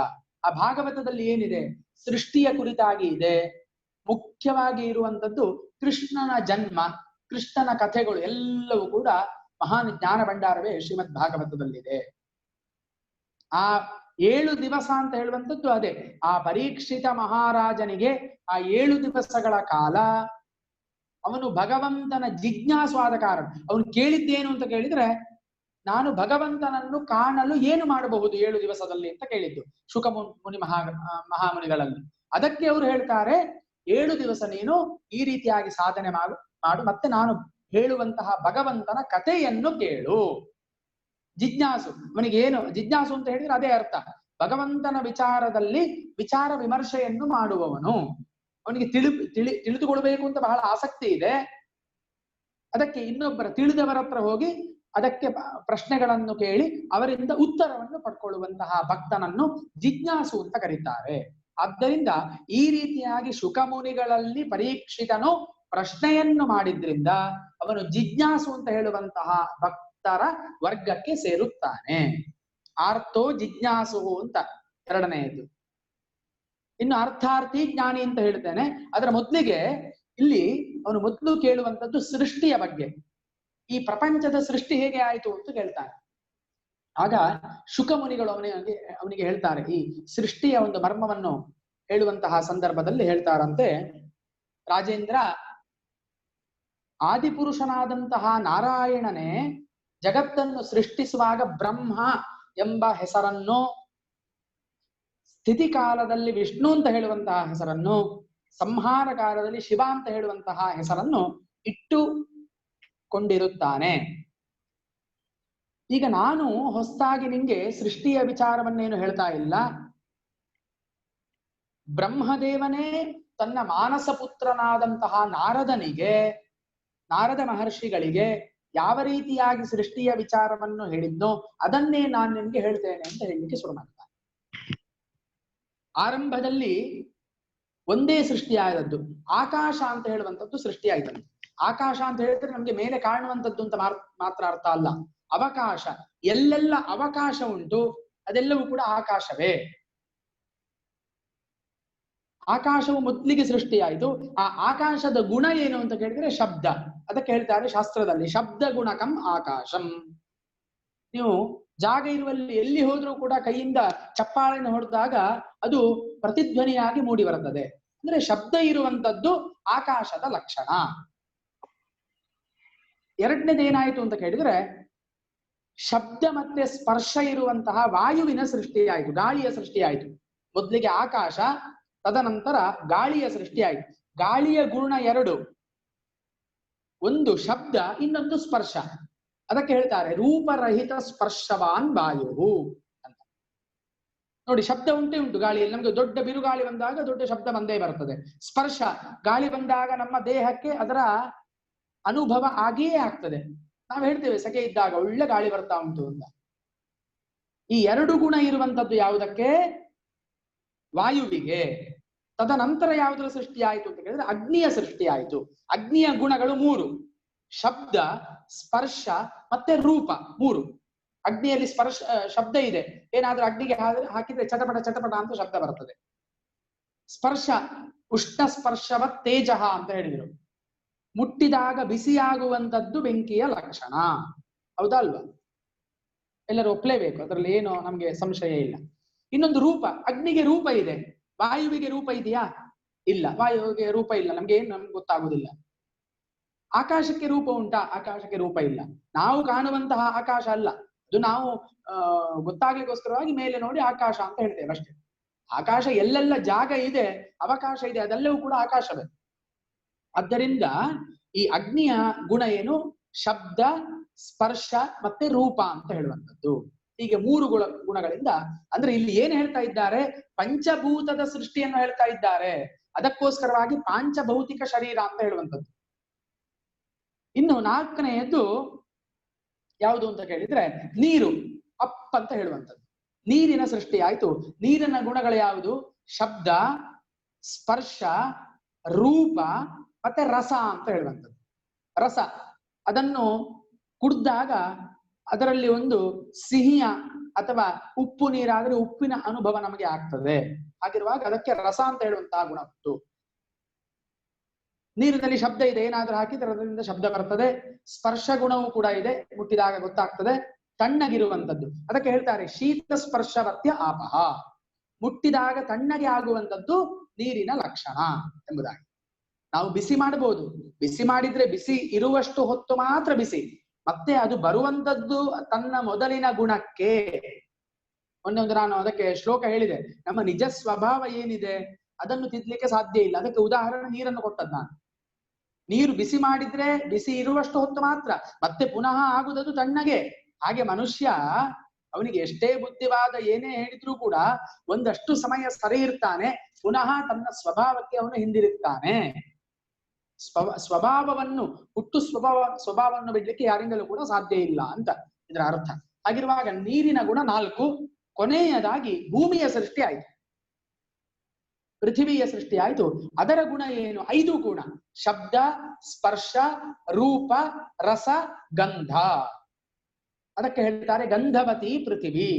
ಆ ಭಾಗವತದಲ್ಲಿ ಏನಿದೆ, ಸೃಷ್ಟಿಯ ಕುರಿತಾಗಿ ಇದೆ. ಮುಖ್ಯವಾಗಿ ಇರುವಂತದ್ದು ಕೃಷ್ಣನ ಜನ್ಮ, ಕೃಷ್ಣನ ಕಥೆಗಳು ಎಲ್ಲವೂ ಕೂಡ ಮಹಾನ್ ಜ್ಞಾನ ಭಂಡಾರವೇ ಶ್ರೀಮದ್ ಭಾಗವತದಲ್ಲಿದೆ. ಆ 7 ದಿವಸ ಅಂತ ಹೇಳುವಂಥದ್ದು ಅದೇ. ಆ ಪರೀಕ್ಷಿತ ಮಹಾರಾಜನಿಗೆ ಆ 7 ದಿವಸಗಳ ಕಾಲ ಅವನು ಭಗವಂತನ ಜಿಜ್ಞಾಸ್ವಾದ ಕಾರಣ. ಅವನು ಕೇಳಿದ್ದೇನು ಅಂತ ಕೇಳಿದ್ರೆ, ನಾನು ಭಗವಂತನನ್ನು ಕಾಣಲು ಏನು ಮಾಡಬಹುದು 7 ದಿವಸದಲ್ಲಿ ಅಂತ ಕೇಳಿದ್ದು ಶುಕಮುನಿ ಮಹಾಮುನಿಗಳಲ್ಲಿ. ಅದಕ್ಕೆ ಅವರು ಹೇಳ್ತಾರೆ, 7 ದಿವಸ ನೀನು ಈ ರೀತಿಯಾಗಿ ಸಾಧನೆ ಮಾಡು, ಮತ್ತೆ ನಾನು ಹೇಳುವಂತಹ ಭಗವಂತನ ಕಥೆಯನ್ನು ಕೇಳು. ಜಿಜ್ಞಾಸು, ಅವನಿಗೆ ಏನು ಜಿಜ್ಞಾಸು ಅಂತ ಹೇಳಿದ್ರೆ ಅದೇ ಅರ್ಥ, ಭಗವಂತನ ವಿಚಾರದಲ್ಲಿ ವಿಚಾರ ವಿಮರ್ಶೆಯನ್ನು ಮಾಡುವವನು. ಅವನಿಗೆ ತಿಳಿದುಕೊಳ್ಬೇಕು ಅಂತ ಬಹಳ ಆಸಕ್ತಿ ಇದೆ. ಅದಕ್ಕೆ ಇನ್ನೊಬ್ಬರ ತಿಳಿದವರ ಹತ್ರ ಹೋಗಿ ಅದಕ್ಕೆ ಪ್ರಶ್ನೆಗಳನ್ನು ಕೇಳಿ ಅವರಿಂದ ಉತ್ತರವನ್ನು ಪಡ್ಕೊಳ್ಳುವಂತಹ ಭಕ್ತನನ್ನು ಜಿಜ್ಞಾಸು ಅಂತ ಕರೀತಾರೆ. ಆದ್ದರಿಂದ ಈ ರೀತಿಯಾಗಿ ಶುಕಮುನಿಗಳಲ್ಲಿ ಪರೀಕ್ಷಿತನು ಪ್ರಶ್ನೆಯನ್ನು ಮಾಡಿದ್ರಿಂದ ಅವನು ಜಿಜ್ಞಾಸು ಅಂತ ಹೇಳುವಂತಹ ಭಕ್ತರ ವರ್ಗಕ್ಕೆ ಸೇರುತ್ತಾನೆ. ಆರ್ತೋ ಜಿಜ್ಞಾಸು ಅಂತ ಎರಡನೆಯದು. ಇನ್ನು ಅರ್ಥಾರ್ಥಿ ಜ್ಞಾನಿ ಅಂತ ಹೇಳ್ತೇನೆ. ಅದರ ಮೊದಲಿಗೆ ಇಲ್ಲಿ ಅವನು ಮೊದಲು ಕೇಳುವಂಥದ್ದು ಸೃಷ್ಟಿಯ ಬಗ್ಗೆ. ಈ ಪ್ರಪಂಚದ ಸೃಷ್ಟಿ ಹೇಗೆ ಆಯಿತು ಅಂತ ಕೇಳ್ತಾನೆ. ಆಗ ಶುಕಮುನಿಗಳು ಅವನಿಗೆ ಹೇಳ್ತಾರೆ, ಈ ಸೃಷ್ಟಿಯ ಒಂದು ಮರ್ಮವನ್ನು ಹೇಳುವಂತಹ ಸಂದರ್ಭದಲ್ಲಿ ಹೇಳ್ತಾರಂತೆ, ರಾಜೇಂದ್ರ, ಆದಿಪುರುಷನಾದಂತಹ ನಾರಾಯಣನೇ ಜಗತ್ತನ್ನು ಸೃಷ್ಟಿಸುವಾಗ ಬ್ರಹ್ಮ ಎಂಬ ಹೆಸರನ್ನು, ಸ್ಥಿತಿ ಕಾಲದಲ್ಲಿ ವಿಷ್ಣು ಅಂತ ಹೇಳುವಂತಹ ಹೆಸರನ್ನು, ಸಂಹಾರ ಕಾಲದಲ್ಲಿ ಶಿವ ಅಂತ ಹೇಳುವಂತಹ ಹೆಸರನ್ನು ಇಟ್ಟುಕೊಂಡಿರುತ್ತಾನೆ. ಈಗ ನಾನು ಹೊಸದಾಗಿ ನಿಂಗೆ ಸೃಷ್ಟಿಯ ವಿಚಾರವನ್ನೇನು ಹೇಳ್ತಾ ಇಲ್ಲ. ಬ್ರಹ್ಮದೇವನೇ ತನ್ನ ಮಾನಸ ಪುತ್ರನಾದಂತಹ ನಾರದ ಮಹರ್ಷಿಗಳಿಗೆ ಯಾವ ರೀತಿಯಾಗಿ ಸೃಷ್ಟಿಯ ವಿಚಾರವನ್ನು ಹೇಳಿದ್ನೋ ಅದನ್ನೇ ನಾನು ನಿಮ್ಗೆ ಹೇಳ್ತೇನೆ ಅಂತ ಹೇಳಲಿಕ್ಕೆ ಶುರು ಮಾಡ್ತಾನೆ. ಆರಂಭದಲ್ಲಿ ಒಂದೇ ಸೃಷ್ಟಿಯಾದದ್ದು ಆಕಾಶ ಅಂತ ಹೇಳುವಂಥದ್ದು ಸೃಷ್ಟಿಯಾಯ್ತಂತೆ. ಆಕಾಶ ಅಂತ ಹೇಳಿದ್ರೆ ನಮ್ಗೆ ಮೇಲೆ ಕಾಣುವಂಥದ್ದು ಅಂತ ಮಾತ್ರ ಅರ್ಥ ಅಲ್ಲ, ಅವಕಾಶ. ಎಲ್ಲೆಲ್ಲ ಅವಕಾಶ ಉಂಟು ಅದೆಲ್ಲವೂ ಕೂಡ ಆಕಾಶವೇ. ಆಕಾಶವು ಮೊದಲಿಗೆ ಸೃಷ್ಟಿಯಾಯಿತು. ಆ ಆಕಾಶದ ಗುಣ ಏನು ಅಂತ ಕೇಳಿದ್ರೆ ಶಬ್ದ. ಅದಕ್ಕೆ ಹೇಳ್ತಾರೆ ಶಾಸ್ತ್ರದಲ್ಲಿ ಶಬ್ದ ಗುಣಕಂ ಆಕಾಶಂ. ನೀವು ಜಾಗ ಇರುವಲ್ಲಿ ಎಲ್ಲಿ ಹೋದ್ರೂ ಕೂಡ ಕೈಯಿಂದ ಚಪ್ಪಾಳೆಯನ್ನು ಹೊಡೆದಾಗ ಅದು ಪ್ರತಿಧ್ವನಿಯಾಗಿ ಮೂಡಿ ಬರುತ್ತದೆ. ಅಂದ್ರೆ ಶಬ್ದ ಇರುವಂತದ್ದು ಆಕಾಶದ ಲಕ್ಷಣ. ಎರಡನೇದೇನಾಯಿತು ಅಂತ ಕೇಳಿದ್ರೆ ಶಬ್ದ ಮತ್ತೆ ಸ್ಪರ್ಶ ಇರುವಂತಹ ವಾಯುವಿನ ಸೃಷ್ಟಿಯಾಯಿತು, ಗಾಳಿಯ ಸೃಷ್ಟಿಯಾಯಿತು. ಮೊದಲಿಗೆ ಆಕಾಶ, ತದನಂತರ ಗಾಳಿಯ ಸೃಷ್ಟಿಯಾಯಿತು. ಗಾಳಿಯ ಗುಣ ಎರಡು, ಒಂದು ಶಬ್ದ, ಇನ್ನೊಂದು ಸ್ಪರ್ಶ. ಅದಕ್ಕೆ ಹೇಳ್ತಾರೆ ರೂಪರಹಿತ ಸ್ಪರ್ಶವಾನ್ ವಾಯು ಅಂತ. ನೋಡಿ, ಶಬ್ದ ಉಂಟೇ ಉಂಟು ಗಾಳಿಯಲ್ಲಿ. ನಮ್ಗೆ ದೊಡ್ಡ ಬಿರುಗಾಳಿ ಬಂದಾಗ ದೊಡ್ಡ ಶಬ್ದ ಬಂದೇ ಬರ್ತದೆ. ಸ್ಪರ್ಶ, ಗಾಳಿ ಬಂದಾಗ ನಮ್ಮ ದೇಹಕ್ಕೆ ಅದರ ಅನುಭವ ಆಗಿಯೇ ಆಗ್ತದೆ. ನಾವು ಹೇಳ್ತೇವೆ ಸೆಕೆ ಇದ್ದಾಗ ಒಳ್ಳೆ ಗಾಳಿ ಬರ್ತಾ ಉಂಟು ಅಂತ. ಈ ಎರಡು ಗುಣ ಇರುವಂತದ್ದು ಯಾವುದಕ್ಕೆ? ವಾಯುವಿಗೆ. ತದನಂತರ ಯಾವುದರ ಸೃಷ್ಟಿ ಆಯಿತು ಅಂತ ಕೇಳಿದ್ರೆ ಅಗ್ನಿಯ ಸೃಷ್ಟಿ ಆಯಿತು. ಅಗ್ನಿಯ ಗುಣಗಳು ಮೂರು, ಶಬ್ದ, ಸ್ಪರ್ಶ ಮತ್ತೆ ರೂಪ, ಮೂರು. ಅಗ್ನಿಯಲ್ಲಿ ಶಬ್ದ ಇದೆ. ಏನಾದ್ರೂ ಅಗ್ನಿಗೆ ಹಾಕಿದ್ರೆ ಚಟಪಟ ಚಟಪಟ ಅಂತ ಶಬ್ದ ಬರ್ತದೆ. ಸ್ಪರ್ಶ, ಉಷ್ಣ ಸ್ಪರ್ಶವ ತೇಜ ಅಂತ ಹೇಳಿದ್ರು. ಮುಟ್ಟಿದಾಗ ಬಿಸಿಯಾಗುವಂತದ್ದು ಬೆಂಕಿಯ ಲಕ್ಷಣ. ಹೌದಲ್ವಾ? ಎಲ್ಲರೂ ಒಪ್ಲೇಬೇಕು, ಅದರಲ್ಲಿ ಏನು ನಮ್ಗೆ ಸಂಶಯ ಇಲ್ಲ. ಇನ್ನೊಂದು ರೂಪ. ಅಗ್ನಿಗೆ ರೂಪ ಇದೆ, ವಾಯುವಿಗೆ ರೂಪ ಇದೆಯಾ? ಇಲ್ಲ. ವಾಯುವಿಗೆ ರೂಪ ಇಲ್ಲ, ನಮ್ಗೆ ಗೊತ್ತಾಗುದಿಲ್ಲ. ಆಕಾಶಕ್ಕೆ ರೂಪ ಉಂಟಾ? ಆಕಾಶಕ್ಕೆ ರೂಪ ಇಲ್ಲ. ನಾವು ಕಾಣುವಂತಹ ಆಕಾಶ ಅಲ್ಲ ಅದು. ನಾವು ಗೊತ್ತಾಗ್ಲಿಕ್ಕೋಸ್ಕರವಾಗಿ ಮೇಲೆ ನೋಡಿ ಆಕಾಶ ಅಂತ ಹೇಳ್ತೇವೆ ಅಷ್ಟೇ. ಆಕಾಶ ಎಲ್ಲೆಲ್ಲ ಜಾಗ ಇದೆ, ಅವಕಾಶ ಇದೆ, ಅದೆಲ್ಲವೂ ಕೂಡ ಆಕಾಶವೇ. ಆದ್ದರಿಂದ ಈ ಅಗ್ನಿಯ ಗುಣ ಏನು? ಶಬ್ದ, ಸ್ಪರ್ಶ ಮತ್ತೆ ರೂಪ ಅಂತ ಹೇಳುವಂಥದ್ದು. ಹೀಗೆ ಮೂರು ಗುಣಗಳಿಂದ, ಅಂದ್ರೆ ಇಲ್ಲಿ ಏನ್ ಹೇಳ್ತಾ ಇದ್ದಾರೆ? ಪಂಚಭೂತದ ಸೃಷ್ಟಿಯನ್ನು ಹೇಳ್ತಾ ಇದ್ದಾರೆ. ಅದಕ್ಕೋಸ್ಕರವಾಗಿ ಪಾಂಚಭೌತಿಕ ಶರೀರ ಅಂತ ಹೇಳುವಂಥದ್ದು. ಇನ್ನು ನಾಲ್ಕನೆಯದ್ದು ಯಾವುದು ಅಂತ ಕೇಳಿದ್ರೆ ನೀರು, ಅಪ್ ಅಂತ ಹೇಳುವಂಥದ್ದು. ನೀರಿನ ಸೃಷ್ಟಿ ಆಯ್ತು. ನೀರಿನ ಗುಣಗಳು ಯಾವುದು? ಶಬ್ದ, ಸ್ಪರ್ಶ, ರೂಪ ಮತ್ತೆ ರಸ ಅಂತ ಹೇಳುವಂಥದ್ದು. ರಸ, ಅದನ್ನು ಕುಡ್ದಾಗ ಅದರಲ್ಲಿ ಒಂದು ಸಿಹಿಯ ಅಥವಾ ಉಪ್ಪು ನೀರಾದ್ರೆ ಉಪ್ಪಿನ ಅನುಭವ ನಮಗೆ ಆಗ್ತದೆ. ಹಾಗಿರುವಾಗ ಅದಕ್ಕೆ ರಸ ಅಂತ ಹೇಳುವಂತಹ ಗುಣ ಉಂಟು. ನೀರಿನಲ್ಲಿ ಶಬ್ದ ಇದೆ, ಏನಾದ್ರೂ ಹಾಕಿದ್ರೆ ಅದರಿಂದ ಶಬ್ದ ಬರ್ತದೆ. ಸ್ಪರ್ಶ ಗುಣವೂ ಕೂಡ ಇದೆ, ಮುಟ್ಟಿದಾಗ ಗೊತ್ತಾಗ್ತದೆ. ತಣ್ಣಗಿರುವಂಥದ್ದು, ಅದಕ್ಕೆ ಹೇಳ್ತಾರೆ ಶೀತ ಸ್ಪರ್ಶವತ್ಯ ಆಪಹ. ಮುಟ್ಟಿದಾಗ ತಣ್ಣಗೆ ಆಗುವಂಥದ್ದು ನೀರಿನ ಲಕ್ಷಣ ಎಂಬುದಾಗಿ. ನಾವು ಬಿಸಿ ಮಾಡಬಹುದು, ಬಿಸಿ ಮಾಡಿದ್ರೆ ಬಿಸಿ ಇರುವಷ್ಟು ಹೊತ್ತು ಮಾತ್ರ ಬಿಸಿ, ಮತ್ತೆ ಅದು ಬರುವಂತದ್ದು ತನ್ನ ಮೊದಲಿನ ಗುಣಕ್ಕೆ. ಮೊನ್ನೆ ನಾನು ಅದಕ್ಕೆ ಶ್ಲೋಕ ಹೇಳಿದೆ, ನಮ್ಮ ನಿಜ ಸ್ವಭಾವ ಏನಿದೆ ಅದನ್ನು ತಿದ್ದಲಿಕ್ಕೆ ಸಾಧ್ಯ ಇಲ್ಲ. ಅದಕ್ಕೆ ಉದಾಹರಣೆ ನೀರನ್ನು ಕೊಟ್ಟದ್ದು ನಾನು. ನೀರು ಬಿಸಿ ಮಾಡಿದ್ರೆ ಬಿಸಿ ಇರುವಷ್ಟು ಹೊತ್ತು ಮಾತ್ರ, ಮತ್ತೆ ಪುನಃ ಆಗುವುದು ತಣ್ಣಗೆ. ಹಾಗೆ ಮನುಷ್ಯ ಅವನಿಗೆ ಎಷ್ಟೇ ಬುದ್ಧಿವಾದ ಏನೇ ಹೇಳಿದ್ರೂ ಕೂಡ ಒಂದಷ್ಟು ಸಮಯ ಸರಿ ಇರ್ತಾನೆ, ಪುನಃ ತನ್ನ ಸ್ವಭಾವಕ್ಕೆ ಅವನು ಹಿಂದಿರುಗ್ತಾನೆ. ಸ್ವಭಾವವನ್ನು ಹುಟ್ಟು ಸ್ವಭಾವವನ್ನು ಬಿಡ್ಲಿಕ್ಕೆ ಯಾರಿಂದಲೂ ಕೂಡ ಸಾಧ್ಯ ಇಲ್ಲ ಅಂತ ಇದರ ಅರ್ಥ. ಹಾಗಿರುವಾಗ ನೀರಿನ ಗುಣ 4, ಕೊನೆಯದಾಗಿ ಭೂಮಿಯ ಸೃಷ್ಟಿ ಆಯ್ತು, ಪೃಥಿವಿಯ ಸೃಷ್ಟಿ ಆಯ್ತು. ಅದರ ಗುಣ ಏನು? 5 ಗುಣ: ಶಬ್ದ, ಸ್ಪರ್ಶ, ರೂಪ, ರಸ, ಗಂಧ. ಅದಕ್ಕೆ ಹೇಳ್ತಾರೆ ಗಂಧವತಿ ಪೃಥಿವಿ.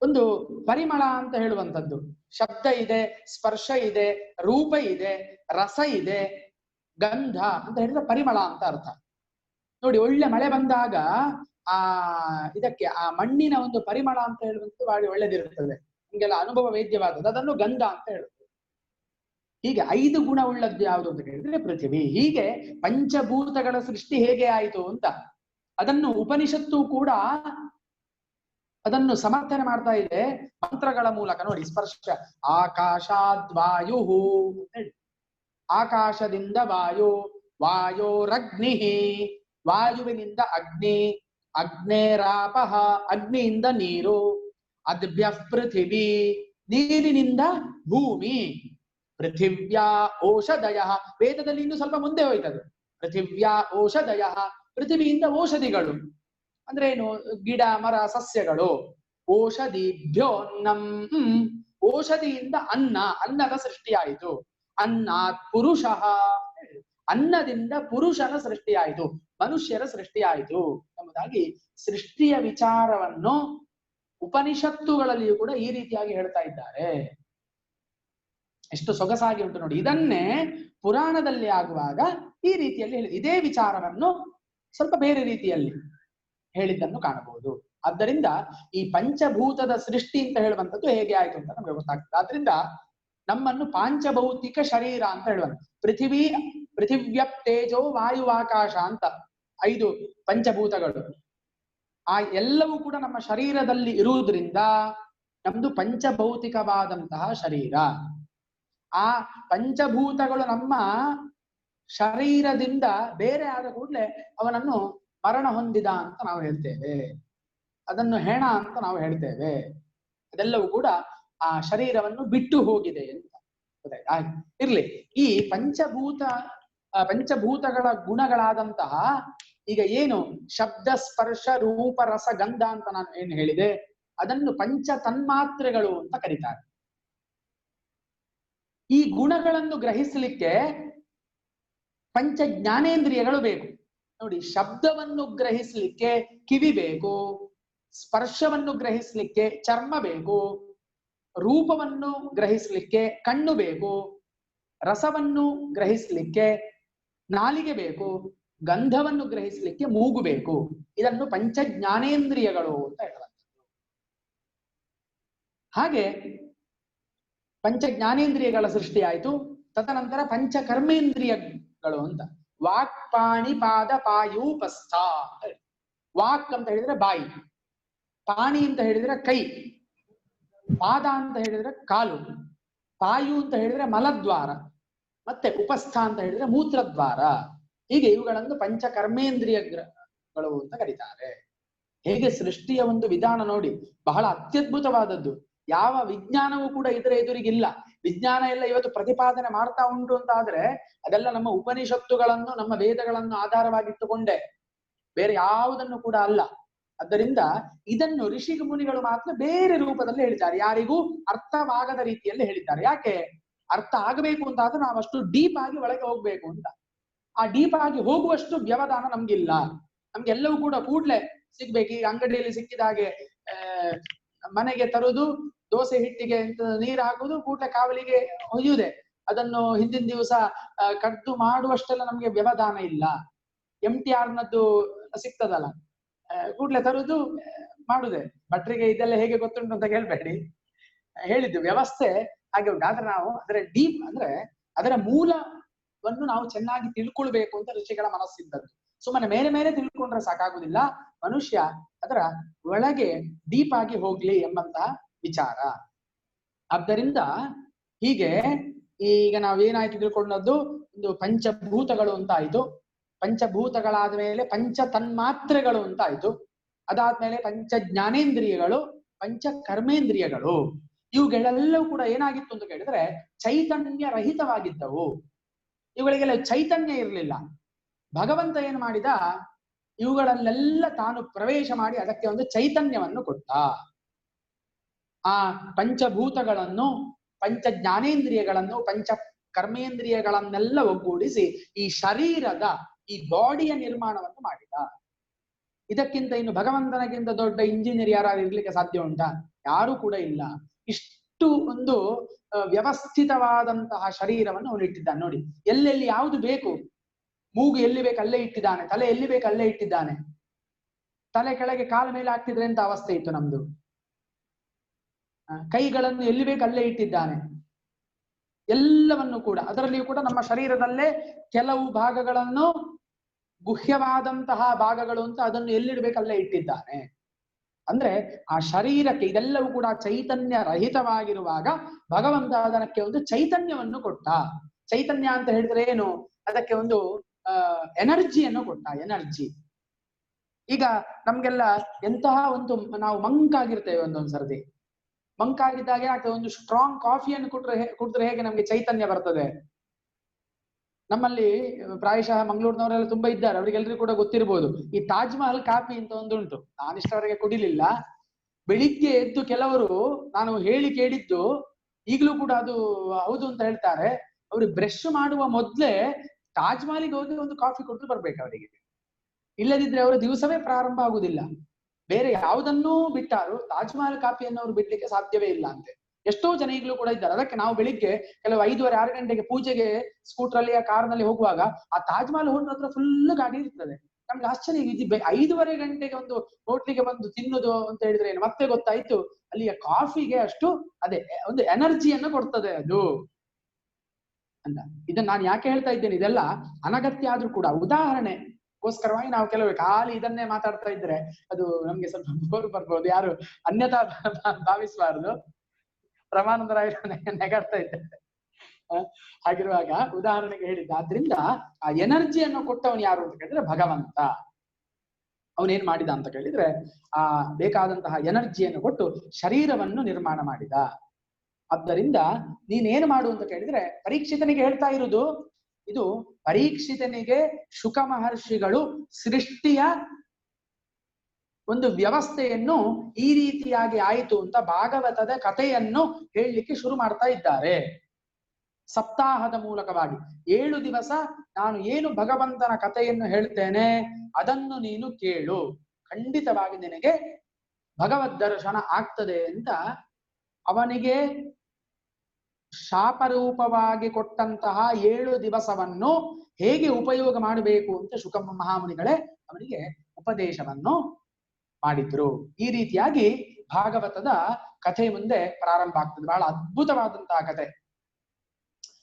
ಒಂದು ಪರಿಮಳ ಅಂತ ಹೇಳುವಂಥದ್ದು. ಶಬ್ದ ಇದೆ, ಸ್ಪರ್ಶ ಇದೆ, ರೂಪ ಇದೆ, ರಸ ಇದೆ, ಗಂಧ ಅಂತ ಹೇಳಿದ್ರೆ ಪರಿಮಳ ಅಂತ ಅರ್ಥ. ನೋಡಿ, ಒಳ್ಳೆ ಮಳೆ ಬಂದಾಗ ಇದಕ್ಕೆ ಆ ಮಣ್ಣಿನ ಒಂದು ಪರಿಮಳ ಅಂತ ಹೇಳುವಂಥದ್ದು ಬಾಳಿ ಒಳ್ಳೆದಿರುತ್ತದೆ, ನಿಮಗೆಲ್ಲ ಅನುಭವ ವೇದ್ಯವಾದದ್ದು. ಅದನ್ನು ಗಂಧ ಅಂತ ಹೇಳುತ್ತೆ. ಹೀಗೆ 5 ಗುಣ ಉಳ್ಳದ್ದು ಯಾವುದು ಅಂತ ಹೇಳಿದ್ರೆ ಪೃಥಿವಿ. ಹೀಗೆ ಪಂಚಭೂತಗಳ ಸೃಷ್ಟಿ ಹೇಗೆ ಆಯಿತು ಅಂತ ಅದನ್ನು ಉಪನಿಷತ್ತು ಕೂಡ ಅದನ್ನು ಸಮರ್ಥನೆ ಮಾಡ್ತಾ ಇದೆ ಮಂತ್ರಗಳ ಮೂಲಕ. ನೋಡಿ, ಸ್ಪರ್ಶ ಆಕಾಶಾದ್ವಾಯು ಅಂತ ಹೇಳಿ, ಆಕಾಶದಿಂದ ವಾಯು, ವಾಯೋರಗ್ನಿ, ವಾಯುವಿನಿಂದ ಅಗ್ನಿ, ಅಗ್ನೇರಾಪಃ, ಅಗ್ನಿಯಿಂದ ನೀರು, ಅದ್ಭ್ಯ ಪೃಥಿವಿ, ನೀರಿನಿಂದ ಭೂಮಿ, ಪೃಥಿವ್ಯಾ ಓಷಧಯ. ವೇದದಲ್ಲಿ ಇನ್ನು ಸ್ವಲ್ಪ ಮುಂದೆ ಹೋಯ್ತದೆ. ಪೃಥಿವ್ಯಾ ಓಷಧಯ, ಪೃಥಿವಿಯಿಂದ ಔಷಧಿಗಳು ಅಂದ್ರೆ ಏನು? ಗಿಡ, ಮರ, ಸಸ್ಯಗಳು. ಓಷಧಿಭ್ಯೋನ್ನಂ, ಔಷಧಿಯಿಂದ ಅನ್ನ, ಅನ್ನದ ಸೃಷ್ಟಿಯಾಯಿತು. ಅನ್ನಾತ್ ಪುರುಷ, ಅನ್ನದಿಂದ ಪುರುಷನ ಸೃಷ್ಟಿಯಾಯಿತು, ಮನುಷ್ಯರ ಸೃಷ್ಟಿಯಾಯಿತು ಎಂಬುದಾಗಿ ಸೃಷ್ಟಿಯ ವಿಚಾರವನ್ನು ಉಪನಿಷತ್ತುಗಳಲ್ಲಿಯೂ ಕೂಡ ಈ ರೀತಿಯಾಗಿ ಹೇಳ್ತಾ ಇದ್ದಾರೆ. ಎಷ್ಟು ಸೊಗಸಾಗಿ ಉಂಟು ನೋಡಿ. ಇದನ್ನೇ ಪುರಾಣದಲ್ಲಿ ಆಗುವಾಗ ಈ ರೀತಿಯಲ್ಲಿ ಹೇಳಿ, ಇದೇ ವಿಚಾರವನ್ನು ಸ್ವಲ್ಪ ಬೇರೆ ರೀತಿಯಲ್ಲಿ ಹೇಳಿದ್ದನ್ನು ಕಾಣಬಹುದು. ಆದ್ದರಿಂದ ಈ ಪಂಚಭೂತದ ಸೃಷ್ಟಿ ಅಂತ ಹೇಳುವಂಥದ್ದು ಹೇಗೆ ಆಯ್ತು ಅಂತ ನಮಗೆ ಗೊತ್ತಾಗ್ತದೆ. ಆದ್ರಿಂದ ನಮ್ಮನ್ನು ಪಾಂಚಭೌತಿಕ ಶರೀರ ಅಂತ ಹೇಳುವಂತ ಪೃಥಿವ್ಯ ತೇಜೋ ವಾಯು ಆಕಾಶ ಅಂತ 5 ಪಂಚಭೂತಗಳು ಆ ಎಲ್ಲವೂ ಕೂಡ ನಮ್ಮ ಶರೀರದಲ್ಲಿ ಇರುವುದರಿಂದ ನಮ್ದು ಪಂಚಭೌತಿಕವಾದಂತಹ ಶರೀರ. ಆ ಪಂಚಭೂತಗಳು ನಮ್ಮ ಶರೀರದಿಂದ ಬೇರೆ ಆದ ಕೂಡಲೇ ಅವನನ್ನು ಮರಣ ಹೊಂದಿದ ಅಂತ ನಾವು ಹೇಳ್ತೇವೆ, ಅದನ್ನು ಹೆಣ ಅಂತ ನಾವು ಹೇಳ್ತೇವೆ. ಅದೆಲ್ಲವೂ ಕೂಡ ಆ ಶರೀರವನ್ನು ಬಿಟ್ಟು ಹೋಗಿದೆ ಅಂತ ಗೊತ್ತಾಯ್ತಾ? ಇರ್ಲಿ, ಈ ಪಂಚಭೂತಗಳ ಗುಣಗಳಾದಂತಹ ಈಗ ಏನು ಶಬ್ದ, ಸ್ಪರ್ಶ, ರೂಪ, ರಸ, ಗಂಧ ಅಂತ ನಾನು ಏನು ಹೇಳಿದೆ, ಅದನ್ನು ಪಂಚ ತನ್ಮಾತ್ರೆಗಳು ಅಂತ ಕರೀತಾರೆ. ಈ ಗುಣಗಳನ್ನು ಗ್ರಹಿಸಲಿಕ್ಕೆ ಪಂಚ ಜ್ಞಾನೇಂದ್ರಿಯಗಳು ಬೇಕು. ನೋಡಿ, ಶಬ್ದವನ್ನು ಗ್ರಹಿಸಲಿಕ್ಕೆ ಕಿವಿ ಬೇಕು, ಸ್ಪರ್ಶವನ್ನು ಗ್ರಹಿಸಲಿಕ್ಕೆ ಚರ್ಮ ಬೇಕು, ರೂಪವನ್ನು ಗ್ರಹಿಸಲಿಕ್ಕೆ ಕಣ್ಣು ಬೇಕು, ರಸವನ್ನು ಗ್ರಹಿಸಲಿಕ್ಕೆ ನಾಲಿಗೆ ಬೇಕು, ಗಂಧವನ್ನು ಗ್ರಹಿಸಲಿಕ್ಕೆ ಮೂಗು ಬೇಕು. ಇದನ್ನು ಪಂಚ ಜ್ಞಾನೇಂದ್ರಿಯಗಳು ಅಂತ ಹೇಳುವಂಥದ್ದು. ಹಾಗೆ ಪಂಚ ಜ್ಞಾನೇಂದ್ರಿಯಗಳ ಸೃಷ್ಟಿ ಆಯಿತು. ತದನಂತರ ಪಂಚ ಕರ್ಮೇಂದ್ರಿಯಗಳು ಅಂತ ವಾಕ್, ಪಾಣಿ, ಪಾದ, ಪಾಯೂಪಸ್ಥ. ವಾಕ್ ಅಂತ ಹೇಳಿದ್ರೆ ಬಾಯಿ, ಪಾಣಿ ಅಂತ ಹೇಳಿದ್ರೆ ಕೈ, ಪಾದ ಅಂತ ಹೇಳಿದ್ರೆ ಕಾಲು, ಪಾಯು ಅಂತ ಹೇಳಿದ್ರೆ ಮಲದ್ವಾರ, ಮತ್ತೆ ಉಪಸ್ಥ ಅಂತ ಹೇಳಿದ್ರೆ ಮೂತ್ರದ್ವಾರ. ಹೀಗೆ ಇವುಗಳನ್ನು ಪಂಚ ಕರ್ಮೇಂದ್ರಿಯಗಳು ಅಂತ ಕರೀತಾರೆ. ಹೇಗೆ ಸೃಷ್ಟಿಯ ಒಂದು ವಿಧಾನ ನೋಡಿ, ಬಹಳ ಅತ್ಯದ್ಭುತವಾದದ್ದು. ಯಾವ ವಿಜ್ಞಾನವೂ ಕೂಡ ಇದರ ಎದುರಿಗಿಲ್ಲ. ವಿಜ್ಞಾನ ಎಲ್ಲ ಇವತ್ತು ಪ್ರತಿಪಾದನೆ ಮಾಡ್ತಾ ಉಂಟು ಅಂತ ಆದ್ರೆ ಅದೆಲ್ಲ ನಮ್ಮ ಉಪನಿಷತ್ತುಗಳನ್ನು, ನಮ್ಮ ವೇದಗಳನ್ನು ಆಧಾರವಾಗಿಟ್ಟುಕೊಂಡೆ, ಬೇರೆ ಯಾವುದನ್ನು ಕೂಡ ಅಲ್ಲ. ಆದ್ದರಿಂದ ಇದನ್ನು ಋಷಿ ಮುನಿಗಳು ಮಾತ್ರ ಬೇರೆ ರೂಪದಲ್ಲಿ ಹೇಳಿದ್ದಾರೆ, ಯಾರಿಗೂ ಅರ್ಥವಾಗದ ರೀತಿಯಲ್ಲಿ ಹೇಳಿದ್ದಾರೆ. ಯಾಕೆ? ಅರ್ಥ ಆಗಬೇಕು ಅಂತ ಆದ್ರೆ ನಾವು ಅಷ್ಟು ಡೀಪ್ ಆಗಿ ಒಳಗೆ ಹೋಗ್ಬೇಕು ಅಂತ. ಆ ಡೀಪ್ ಆಗಿ ಹೋಗುವಷ್ಟು ವ್ಯವಧಾನ ನಮ್ಗಿಲ್ಲ. ನಮ್ಗೆಲ್ಲವೂ ಕೂಡ ಕೂಡ್ಲೆ ಸಿಗ್ಬೇಕು. ಈಗ ಅಂಗಡಿಯಲ್ಲಿ ಸಿಕ್ಕಿದ ಹಾಗೆ ಮನೆಗೆ ತರುವುದು, ದೋಸೆ ಹಿಟ್ಟಿಗೆ ನೀರು ಹಾಕುವುದು, ಕೂಡ್ಲೆ ಕಾವಲಿಗೆ ಹೊಯ್ಯುವುದೇ. ಅದನ್ನು ಹಿಂದಿನ ದಿವಸ ಕಡ್ದು ಮಾಡುವಷ್ಟೆಲ್ಲ ನಮ್ಗೆ ವ್ಯವಧಾನ ಇಲ್ಲ. MTR ನದ್ದು ಸಿಗ್ತದಲ್ಲ, ಕೂಡ್ಲೆ ತರುವುದು ಮಾಡುದೇ. ಭಟ್ರಿಗೆ ಇದೆಲ್ಲ ಹೇಗೆ ಗೊತ್ತುಂಟು ಅಂತ ಕೇಳ್ಬೇಡಿ, ಹೇಳಿದ್ದು ವ್ಯವಸ್ಥೆ ಹಾಗೆ ಉಂಟು. ಆದ್ರೆ ನಾವು ಅದರ ಡೀಪ್ ಅಂದ್ರೆ ಅದರ ಮೂಲವನ್ನು ನಾವು ಚೆನ್ನಾಗಿ ತಿಳ್ಕೊಳ್ಬೇಕು ಅಂತ ಋಷಿಗಳ ಮನಸ್ಸಿದ್ದದ್ದು. ಸುಮ್ಮನೆ ಮೇಲೆ ಮೇಲೆ ತಿಳ್ಕೊಂಡ್ರೆ ಸಾಕಾಗುದಿಲ್ಲ, ಮನುಷ್ಯ ಅದರ ಒಳಗೆ ಡೀಪ್ ಆಗಿ ಹೋಗ್ಲಿ ಎಂಬಂತಹ ವಿಚಾರ. ಆದ್ದರಿಂದ ಹೀಗೆ ಈಗ ನಾವೇನಾಯ್ತು ತಿಳ್ಕೊಂಡದ್ದು, ಒಂದು ಪಂಚಭೂತಗಳು ಅಂತ ಆಯ್ತು. ಪಂಚಭೂತಗಳಾದ ಮೇಲೆ ಪಂಚ ತನ್ಮಾತ್ರೆಗಳು ಅಂತ ಆಯ್ತು. ಅದಾದ್ಮೇಲೆ ಪಂಚ ಜ್ಞಾನೇಂದ್ರಿಯಗಳು, ಪಂಚ ಕರ್ಮೇಂದ್ರಿಯಗಳು. ಇವುಗಳೆಲ್ಲವೂ ಕೂಡ ಏನಾಗಿತ್ತು ಅಂತ ಕೇಳಿದ್ರೆ ಚೈತನ್ಯ ರಹಿತವಾಗಿದ್ದವು. ಇವುಗಳಿಗೆಲ್ಲ ಚೈತನ್ಯ ಇರಲಿಲ್ಲ. ಭಗವಂತ ಏನು ಮಾಡಿದ, ಇವುಗಳನ್ನೆಲ್ಲ ತಾನು ಪ್ರವೇಶ ಮಾಡಿ ಅದಕ್ಕೆ ಒಂದು ಚೈತನ್ಯವನ್ನು ಕೊಟ್ಟ. ಆ ಪಂಚಭೂತಗಳನ್ನು, ಪಂಚ ಜ್ಞಾನೇಂದ್ರಿಯಗಳನ್ನು, ಪಂಚ ಕರ್ಮೇಂದ್ರಿಯಗಳನ್ನೆಲ್ಲ ಒಗ್ಗೂಡಿಸಿ ಈ ಶರೀರದ, ಈ ಬಾಡಿಯ ನಿರ್ಮಾಣವನ್ನು ಮಾಡಿದ. ಇದಕ್ಕಿಂತ ಇನ್ನು ಭಗವಂತನಿಗಿಂತ ದೊಡ್ಡ ಇಂಜಿನಿಯರ್ ಯಾರು ಇರ್ಲಿಕ್ಕೆ ಸಾಧ್ಯ ಉಂಟಾ? ಯಾರು ಕೂಡ ಇಲ್ಲ. ಇಷ್ಟು ಒಂದು ವ್ಯವಸ್ಥಿತವಾದಂತಹ ಶರೀರವನ್ನು ಅವನು ಇಟ್ಟಿದ್ದಾನೆ. ನೋಡಿ, ಎಲ್ಲೆಲ್ಲಿ ಯಾವುದು ಬೇಕು, ಮೂಗು ಎಲ್ಲಿ ಬೇಕು ಅಲ್ಲೇ ಇಟ್ಟಿದ್ದಾನೆ, ತಲೆ ಎಲ್ಲಿ ಬೇಕು ಅಲ್ಲೇ ಇಟ್ಟಿದ್ದಾನೆ. ತಲೆ ಕೆಳಗೆ ಕಾಲ ಮೇಲೆ ಹಾಕ್ತಿದ್ರೆ ಅಂತ ಅವಸ್ಥೆ ಇತ್ತು ನಮ್ದು. ಕೈಗಳನ್ನು ಎಲ್ಲಿ ಬೇಕು ಅಲ್ಲೇ ಇಟ್ಟಿದ್ದಾನೆ. ಎಲ್ಲವನ್ನು ಕೂಡ, ಅದರಲ್ಲಿಯೂ ಕೂಡ ನಮ್ಮ ಶರೀರದಲ್ಲೇ ಕೆಲವು ಭಾಗಗಳನ್ನು, ಗುಹ್ಯವಾದಂತಹ ಭಾಗಗಳು ಅಂತ ಅದನ್ನು ಎಲ್ಲಿಡ್ಬೇಕಲ್ಲೇ ಇಟ್ಟಿದ್ದಾನೆ. ಅಂದ್ರೆ ಆ ಶರೀರಕ್ಕೆ ಇದೆಲ್ಲವೂ ಕೂಡ ಚೈತನ್ಯ ರಹಿತವಾಗಿರುವಾಗ ಭಗವಂತ ಅದಕ್ಕೆ ಒಂದು ಚೈತನ್ಯವನ್ನು ಕೊಟ್ಟ. ಚೈತನ್ಯ ಅಂತ ಹೇಳಿದ್ರೆ ಏನು? ಅದಕ್ಕೆ ಒಂದು ಎನರ್ಜಿಯನ್ನು ಕೊಟ್ಟ. ಎನರ್ಜಿ. ಈಗ ನಮ್ಗೆಲ್ಲ ಎಂತಹ ಒಂದು, ನಾವು ಮಂಕಾಗಿರ್ತೇವೆ ಒಂದೊಂದ್ ಸರ್ತಿ. ಮಂಕಾಗಿದ್ದಾಗ ಏನಾಗ್ತದೆ, ಒಂದು ಸ್ಟ್ರಾಂಗ್ ಕಾಫಿಯನ್ನು ಕುಡಿದ್ರೆ ಹೇಗೆ ನಮ್ಗೆ ಚೈತನ್ಯ ಬರ್ತದೆ. ನಮ್ಮಲ್ಲಿ ಪ್ರಾಯಶಃ ಮಂಗಳೂರಿನವರೆಲ್ಲ ತುಂಬಾ ಇದ್ದಾರೆ, ಅವರಿಗೆಲ್ಲರಿಗೂ ಕೂಡ ಗೊತ್ತಿರ್ಬೋದು. ಈ ತಾಜ್ ಮಹಲ್ ಕಾಫಿ ಅಂತ ಒಂದು ಉಂಟು. ನಾನಿಷ್ಟವರೆಗೆ ಕುಡಿಲಿಲ್ಲ. ಬೆಳಿಗ್ಗೆ ಎದ್ದು ಕೆಲವರು, ನಾನು ಹೇಳಿ ಕೇಳಿದ್ದು, ಈಗಲೂ ಕೂಡ ಅದು ಹೌದು ಅಂತ ಹೇಳ್ತಾರೆ, ಅವರು ಬ್ರಷ್ ಮಾಡುವ ಮೊದ್ಲೇ ತಾಜ್ ಮಹಲಿಗೆ ಹೋಗಿ ಒಂದು ಕಾಫಿ ಕೊಟ್ಟು ಬರ್ಬೇಕು ಅವರಿಗೆ. ಇಲ್ಲದಿದ್ರೆ ಅವರ ದಿವಸವೇ ಪ್ರಾರಂಭ ಆಗುದಿಲ್ಲ. ಬೇರೆ ಯಾವುದನ್ನೂ ಬಿಟ್ಟಾರು ತಾಜ್ ಮಹಲ್ ಕಾಫಿಯನ್ನು ಅವರು ಬಿಡ್ಲಿಕ್ಕೆ ಸಾಧ್ಯವೇ ಇಲ್ಲ ಅಂತೆ. ಎಷ್ಟೋ ಜನ ಈಗಲೂ ಕೂಡ ಇದ್ದಾರೆ. ಅದಕ್ಕೆ ನಾವು ಬೆಳಿಗ್ಗೆ ಕೆಲವು 5:30-6 ಗಂಟೆಗೆ ಪೂಜೆಗೆ ಸ್ಕೂಟರ್ ಅಲ್ಲಿ ಕಾರ್ನಲ್ಲಿ ಹೋಗುವಾಗ ಆ ತಾಜ್ ಮಹಲ್ ಹೋಟೆಲ್ ಹತ್ರ ಫುಲ್ ಗಾಡಿ ಇರ್ತದೆ. ನಮ್ಗೆ ಆಶ್ಚರ್ಯ, 5:30 ಗಂಟೆಗೆ ಒಂದು ಹೋಟ್ಲಿಗೆ ಬಂದು ತಿನ್ನುದು ಅಂತ ಹೇಳಿದ್ರೆ ಏನು? ಮತ್ತೆ ಗೊತ್ತಾಯ್ತು, ಅಲ್ಲಿಯ ಕಾಫಿಗೆ ಅಷ್ಟು ಅದೇ ಒಂದು ಎನರ್ಜಿಯನ್ನು ಕೊಡ್ತದೆ ಅದು ಅಂತ. ಇದನ್ನ ನಾನು ಯಾಕೆ ಹೇಳ್ತಾ ಇದ್ದೇನೆ, ಇದೆಲ್ಲ ಅನಗತ್ಯ ಆದ್ರೂ ಕೂಡ ಉದಾಹರಣೆಗೋಸ್ಕರವಾಗಿ ನಾವು ಕೆಲವು ಖಾಲಿ ಇದನ್ನೇ ಮಾತಾಡ್ತಾ ಇದ್ರೆ ಅದು ನಮ್ಗೆ ಸ್ವಲ್ಪ ಬೋರು ಬರ್ಬೋದು. ಯಾರು ಅನ್ಯತಾ ಭಾವಿಸಬಾರದು. ಪ್ರಮಾನಂದರಾಯರು ನೆಗಾಡ್ತಾ ಇದ್ದಾರೆ. ಹಾಗಿರುವಾಗ ಉದಾಹರಣೆಗೆ ಹೇಳಿದ್ದ. ಆದ್ರಿಂದ ಆ ಎನರ್ಜಿಯನ್ನು ಕೊಟ್ಟವನು ಯಾರು ಅಂತ ಕೇಳಿದ್ರೆ ಭಗವಂತ. ಅವನೇನ್ ಮಾಡಿದ ಅಂತ ಕೇಳಿದ್ರೆ ಆ ಬೇಕಾದಂತಹ ಎನರ್ಜಿಯನ್ನು ಕೊಟ್ಟು ಶರೀರವನ್ನು ನಿರ್ಮಾಣ ಮಾಡಿದ. ಆದ್ದರಿಂದ ನೀನೇನು ಮಾಡು ಅಂತ ಕೇಳಿದ್ರೆ, ಪರೀಕ್ಷಿತನಿಗೆ ಹೇಳ್ತಾ ಇರುವುದು ಇದು. ಪರೀಕ್ಷಿತನಿಗೆ ಶುಕ ಮಹರ್ಷಿಗಳು ಸೃಷ್ಟಿಯ ಒಂದು ವ್ಯವಸ್ಥೆಯನ್ನು ಈ ರೀತಿಯಾಗಿ ಆಯಿತು ಅಂತ ಭಾಗವತದ ಕಥೆಯನ್ನು ಹೇಳಲಿಕ್ಕೆ ಶುರು ಮಾಡ್ತಾ ಇದ್ದಾರೆ. ಸಪ್ತಾಹದ ಮೂಲಕವಾಗಿ 7 ದಿವಸ ನಾನು ಏನು ಭಗವಂತನ ಕಥೆಯನ್ನು ಹೇಳ್ತೇನೆ ಅದನ್ನು ನೀನು ಕೇಳು, ಖಂಡಿತವಾಗಿ ನಿನಗೆ ಭಗವದ್ ದರ್ಶನ ಆಗ್ತದೆ ಅಂತ ಅವನಿಗೆ ಶಾಪರೂಪವಾಗಿ ಕೊಟ್ಟಂತಹ 7 ದಿವಸವನ್ನು ಹೇಗೆ ಉಪಯೋಗ ಮಾಡಬೇಕು ಅಂತ ಶುಕ ಮಹಾಮುನಿಗಳೇ ಅವನಿಗೆ ಉಪದೇಶವನ್ನು ಮಾಡಿದ್ರು. ಈ ರೀತಿಯಾಗಿ ಭಾಗವತದ ಕಥೆ ಮುಂದೆ ಪ್ರಾರಂಭ ಆಗ್ತದೆ. ಬಹಳ ಅದ್ಭುತವಾದಂತಹ ಕಥೆ.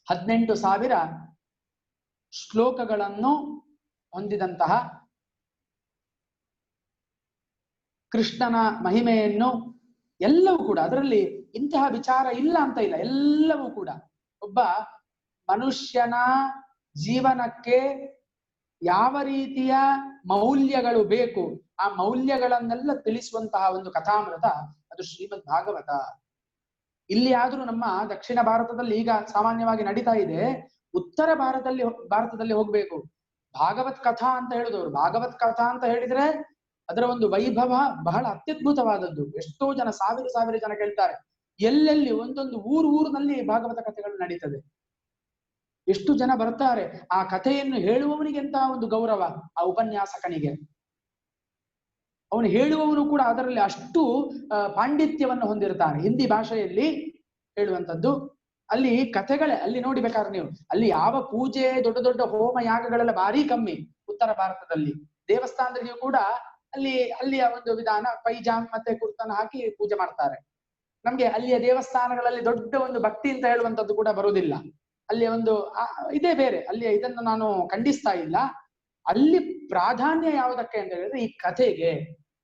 18,000 ಶ್ಲೋಕಗಳನ್ನು ಹೊಂದಿದಂತಹ ಕೃಷ್ಣನ ಮಹಿಮೆಯನ್ನು ಎಲ್ಲವೂ ಕೂಡ, ಅದರಲ್ಲಿ ಇಂತಹ ವಿಚಾರ ಇಲ್ಲ ಅಂತ ಇಲ್ಲ, ಎಲ್ಲವೂ ಕೂಡ ಒಬ್ಬ ಮನುಷ್ಯನ ಜೀವನಕ್ಕೆ ಯಾವ ರೀತಿಯ ಮೌಲ್ಯಗಳು ಬೇಕು ಆ ಮೌಲ್ಯಗಳನ್ನೆಲ್ಲ ತಿಳಿಸುವಂತಹ ಒಂದು ಕಥಾಮೃತ ಅದು ಶ್ರೀಮದ್ ಭಾಗವತ. ಇಲ್ಲಿ ಆದ್ರೂ ನಮ್ಮ ದಕ್ಷಿಣ ಭಾರತದಲ್ಲಿ ಈಗ ಸಾಮಾನ್ಯವಾಗಿ ನಡೀತಾ ಇದೆ. ಉತ್ತರ ಭಾರತದಲ್ಲಿ ಹೋಗ್ಬೇಕು. ಭಾಗವತ್ ಕಥಾ ಅಂತ ಹೇಳಿದವರು, ಭಾಗವತ್ ಕಥಾ ಅಂತ ಹೇಳಿದ್ರೆ ಅದರ ಒಂದು ವೈಭವ ಬಹಳ ಅತ್ಯದ್ಭುತವಾದದ್ದು. ಎಷ್ಟೋ ಜನ, ಸಾವಿರ ಜನ ಕೇಳ್ತಾರೆ. ಎಲ್ಲೆಲ್ಲಿ ಒಂದೊಂದು ಊರಿನಲ್ಲಿ ಭಾಗವತ ಕಥೆಗಳು ನಡೀತದೆ. ಎಷ್ಟು ಜನ ಬರ್ತಾರೆ. ಆ ಕಥೆಯನ್ನು ಹೇಳುವವನಿಗೆ ಎಂತಹ ಒಂದು ಗೌರವ ಆ ಉಪನ್ಯಾಸಕನಿಗೆ. ಅವನು ಹೇಳುವವನು ಕೂಡ ಅದರಲ್ಲಿ ಅಷ್ಟು ಪಾಂಡಿತ್ಯವನ್ನು ಹೊಂದಿರ್ತಾನೆ. ಹಿಂದಿ ಭಾಷೆಯಲ್ಲಿ ಹೇಳುವಂಥದ್ದು. ಅಲ್ಲಿ ಕಥೆಗಳೇ, ಅಲ್ಲಿ ನೋಡಿ ಬೇಕಾದ್ರೆ ನೀವು, ಅಲ್ಲಿ ಯಾವ ಪೂಜೆ, ದೊಡ್ಡ ದೊಡ್ಡ ಹೋಮ ಯಾಗಗಳೆಲ್ಲ ಭಾರಿ ಕಮ್ಮಿ. ಉತ್ತರ ಭಾರತದಲ್ಲಿ ದೇವಸ್ಥಾನದಲ್ಲಿಯೂ ಕೂಡ ಅಲ್ಲಿಯ ಒಂದು ವಿಧಾನ, ಪೈಜಾಮ್ ಮತ್ತೆ ಕುರ್ತನ ಹಾಕಿ ಪೂಜೆ ಮಾಡ್ತಾರೆ. ನಮ್ಗೆ ಅಲ್ಲಿಯ ದೇವಸ್ಥಾನಗಳಲ್ಲಿ ದೊಡ್ಡ ಒಂದು ಭಕ್ತಿ ಅಂತ ಹೇಳುವಂಥದ್ದು ಕೂಡ ಬರುವುದಿಲ್ಲ. ಅಲ್ಲಿ ಒಂದು ಇದೇ ಬೇರೆ. ಅಲ್ಲಿ ಇದನ್ನು ನಾನು ಖಂಡಿಸ್ತಾ ಇಲ್ಲ. ಅಲ್ಲಿ ಪ್ರಾಧಾನ್ಯ ಯಾವುದಕ್ಕೆ ಅಂತ ಹೇಳಿದ್ರೆ ಈ ಕಥೆಗೆ.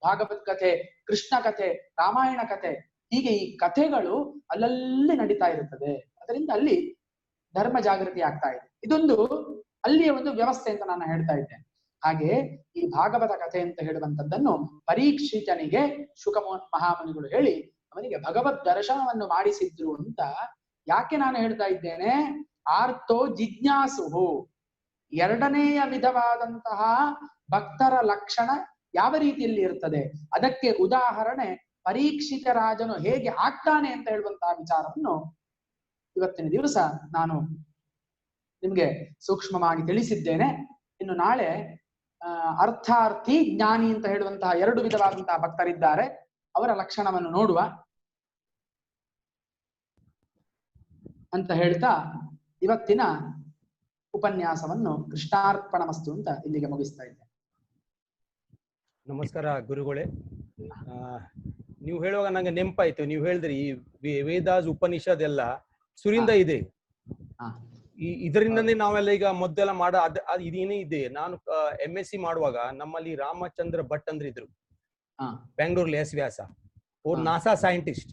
ಭಾಗವತ್ ಕಥೆ, ಕೃಷ್ಣ ಕಥೆ, ರಾಮಾಯಣ ಕಥೆ, ಹೀಗೆ ಈ ಕಥೆಗಳು ಅಲ್ಲಲ್ಲಿ ನಡೀತಾ ಇರುತ್ತದೆ. ಅದರಿಂದ ಅಲ್ಲಿ ಧರ್ಮ ಜಾಗೃತಿ ಆಗ್ತಾ ಇದೆ. ಇದೊಂದು ಅಲ್ಲಿಯ ಒಂದು ವ್ಯವಸ್ಥೆ ಅಂತ ನಾನು ಹೇಳ್ತಾ ಇದ್ದೇನೆ. ಹಾಗೆ ಈ ಭಾಗವತ ಕಥೆ ಅಂತ ಹೇಳುವಂತದ್ದನ್ನು ಪರೀಕ್ಷಿತನಿಗೆ ಶುಕ ಮಹಾಮುನಿಗಳು ಹೇಳಿ ಅವನಿಗೆ ಭಗವದ್ ದರ್ಶನವನ್ನು ಮಾಡಿಸಿದ್ರು ಅಂತ ಯಾಕೆ ನಾನು ಹೇಳ್ತಾ ಇದ್ದೇನೆ? ಆರ್ತೋ ಜಿಜ್ಞಾಸುಹು, ಎರಡನೆಯ ವಿಧವಾದಂತಹ ಭಕ್ತರ ಲಕ್ಷಣ ಯಾವ ರೀತಿಯಲ್ಲಿ ಇರ್ತದೆ, ಅದಕ್ಕೆ ಉದಾಹರಣೆ ಪರೀಕ್ಷಿತ ರಾಜನು ಹೇಗೆ ಆಗ್ತಾನೆ ಅಂತ ಹೇಳುವಂತಹ ವಿಚಾರವನ್ನು ಇವತ್ತಿನ ದಿವಸ ನಾನು ನಿಮ್ಗೆ ಸೂಕ್ಷ್ಮವಾಗಿ ತಿಳಿಸಿದ್ದೇನೆ. ಇನ್ನು ನಾಳೆ ಅರ್ಥಾರ್ಥಿ ಜ್ಞಾನಿ ಅಂತ ಹೇಳುವಂತಹ ಎರಡು ವಿಧವಾದಂತಹ ಭಕ್ತರಿದ್ದಾರೆ, ಅವರ ಲಕ್ಷಣವನ್ನು ನೋಡುವ ಅಂತ ಹೇಳ್ತಾ ಇವತ್ತಿನ ಉಪನ್ಯಾಸವನ್ನು ಕೃಷ್ಣಾರ್ಪಣಮಸ್ತು ಅಂತ ಇಲ್ಲಿಗೆ ಮುಗಿಸ್ತಾ ಇದ್ದೆ. ನಮಸ್ಕಾರ ಗುರುಗಳೇ. ನೀವು ಹೇಳುವಾಗ ನಂಗೆ ನೆನಪಾಯ್ತು, ನೀವು ಹೇಳಿದ್ರಿ ಈ ವೇದಾಸ್ ಉಪನಿಷತ್ ಎಲ್ಲ ಸುರಿಂದ ಇದೆ. ಇದರಿಂದನೇ ನಾವೆಲ್ಲ ಈಗ ಮೊದಲೆಲ್ಲ ಮಾಡ ಇದೇನೇ ಇದೆ. ನಾನು MSc ಮಾಡುವಾಗ ನಮ್ಮಲ್ಲಿ ರಾಮಚಂದ್ರ ಭಟ್ ಅಂದ್ರೆ ಇದ್ರು, ಬೆಂಗಳೂರಲ್ಲಿ ಎಸ್ ವ್ಯಾಸ, ಅವ್ರು ನಾಸಾ ಸೈಂಟಿಸ್ಟ್.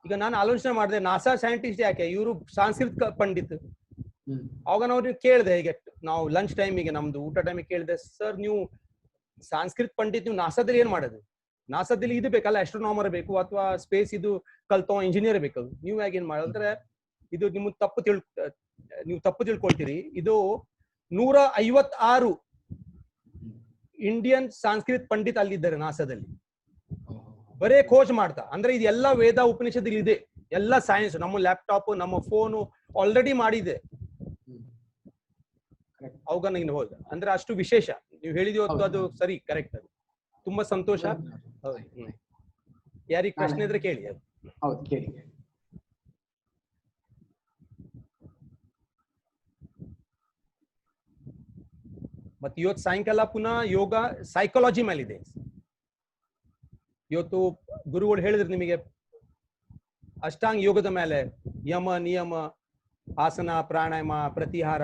ಈಗ ನಾನು ಆಲೋಚನೆ ಮಾಡಿದೆ, ನಾಸಾ ಸೈಂಟಿಸ್ಟ್ ಯಾಕೆ, ಇವರು ಸಂಸ್ಕೃತ ಪಂಡಿತ್. ಅವಾಗ ನಾವು ಕೇಳಿದೆ, ಈಗ ನಾವು ಲಂಚ್ ಟೈಮಿಗೆ ನಮ್ದು ಊಟ ಟೈಮಿಗೆ ಕೇಳಿದೆ, ಸರ್ ನೀವು ಸಂಸ್ಕೃತ್ ಪಂಡಿತ್, ನೀವು ನಾಸಾದಲ್ಲಿ ಏನ್ ಮಾಡೋದು? ನಾಸಾದಲ್ಲಿ ಇದು ಬೇಕಲ್ಲ, ಆಸ್ಟ್ರೋನಾಮರ್ ಬೇಕು ಅಥವಾ ಸ್ಪೇಸ್ ಇದು ಕಲ್ತೋ ಇಂಜಿನಿಯರ್ ಬೇಕು, ನೀವು ಹೇಗೆ ಏನ್ ಮಾಡಿದ್ರೆ ಇದು ನಿಮ್ಗೆ ನೀವು ತಪ್ಪು ತಿಳ್ಕೊಳ್ತೀರಿ. ಇದು 156 ಇಂಡಿಯನ್ ಸಂಸ್ಕೃತ್ ಪಂಡಿತ್ ಅಲ್ಲಿದ್ದಾರೆ ನಾಸಾದಲ್ಲಿ, ಬರೇ ಖೋಜ್ ಮಾಡ್ತಾ. ಅಂದ್ರೆ ಇದೆಲ್ಲ ವೇದ ಉಪನಿಷದಲ್ಲಿ ಇದೆ, ಎಲ್ಲ ಸೈನ್ಸ್. ನಮ್ಮ ಲ್ಯಾಪ್ಟಾಪ್ ನಮ್ಮ ಫೋನು ಆಲ್ರೆಡಿ ಮಾಡಿದೆ. ಅವಾಗ ನೀನು ಹೋದ ಅಂದ್ರೆ ಅಷ್ಟು ವಿಶೇಷ ನೀವು ಹೇಳಿದಿವತ್ತು, ಅದು ಸರಿ, ಕರೆಕ್ಟ್. ಅದು ತುಂಬಾ ಸಂತೋಷ. ಯಾರಿಗೆ ಪ್ರಶ್ನೆ ಇದ್ರೆ ಕೇಳಿ. ಹೌದು, ಕೇಳಿ. ಮತ್ತೆ ಇವತ್ತು ಸಾಯಂಕಾಲ ಪುನಃ ಯೋಗ ಸೈಕಾಲಜಿ ಮೇಲಿದೆ. ಇವತ್ತು ಗುರುಗಳು ಹೇಳಿದ್ರು ನಿಮಗೆ ಅಷ್ಟಾಂಗ ಯೋಗದ ಮೇಲೆ ಯಮ ನಿಯಮ, ಆಸನ, ಪ್ರಾಣಾಯಾಮ, ಪ್ರತಿಹಾರ,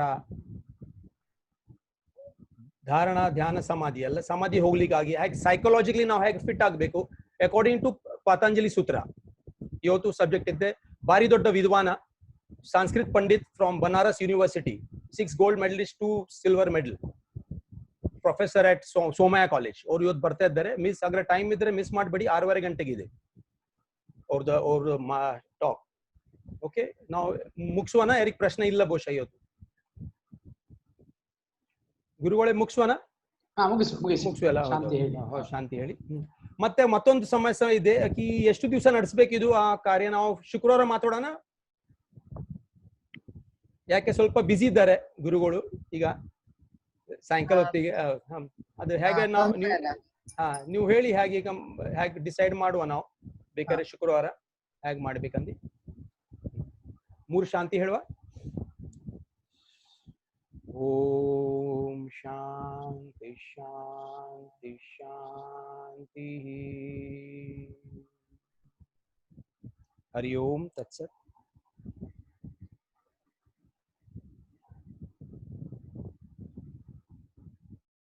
ಧಾರಣ, ಧ್ಯಾನ, ಸಮಾಧಿ ಎಲ್ಲ ಸಮಾಧಿ ಹೋಗ್ಲಿಕ್ಕಾಗಿ ಹೇಗೆ ಸೈಕಾಲಜಿಕಲಿ ನಾವು ಹೇಗೆ ಫಿಟ್ ಆಗಬೇಕು ಅಕಾರ್ಡಿಂಗ್ ಟು ಪತಂಜಲಿ ಸೂತ್ರ. ಇವತ್ತು ಸಬ್ಜೆಕ್ಟ್ ಇದ್ದೆ. ಭಾರಿ ದೊಡ್ಡ ವಿದ್ವಾನ, Sanskrit pandit from Banaras university, 6 gold medalist, 2 silver medal, professor at Somaiya college. ಅವ್ರು ಇವತ್ತು ಬರ್ತಾ ಇದ್ದಾರೆ. ಮಿಸ್ ಅಗ್ರ ಟೈಮ್ ಇದ್ರೆ ಮಿಸ್ ಮಾಡಬೇಡಿ, 6:30 ಗಂಟೆಗೆ ಇದೆ ಅವ್ರದ್ದು ಟಾಕ್. ಓಕೆ, ನಾವು ಮುಗಿಸುವನ? ಯಾರಿಗೆ ಪ್ರಶ್ನೆ ಇಲ್ಲ ಬಹುಶಃ ಇವತ್ತು? ಗುರುಗಳೇ ಮುಗಿಸುವನ? ಮುಗಿಸುವಲ್ಲ? ಶಾಂತಿ ಹೇಳಿ. ಮತ್ತೆ ಮತ್ತೊಂದು ಸಮಸ್ಯೆ ಇದೆ, ಎಷ್ಟು ದಿವಸ ನಡೆಸಬೇಕಿದು ಆ ಕಾರ್ಯ? ನಾವು ಶುಕ್ರವಾರ ಮಾತಾಡೋಣ, ಯಾಕೆ ಸ್ವಲ್ಪ ಬಿಸಿ ಇದ್ದಾರೆ ಗುರುಗಳು ಈಗ ಸಾಯಂಕಾಲ ಹೊತ್ತಿಗೆ. ಅದು ಹೇಗೆ ನೀವು ಹೇಳಿ, ಹೇಗೆ ಡಿಸೈಡ್ ಮಾಡುವ ನಾವು, ಬೇಕಾದ್ರೆ ಶುಕ್ರವಾರ ಹೇಗೆ ಮಾಡ್ಬೇಕಂದು. 3 ಶಾಂತಿ ಹೇಳುವ. ಓಂ ಶಾಂತಿ ಶಾಂತಿ ಶಾಂತಿ. ಹರಿ ಓಂ ತತ್ಸತ್.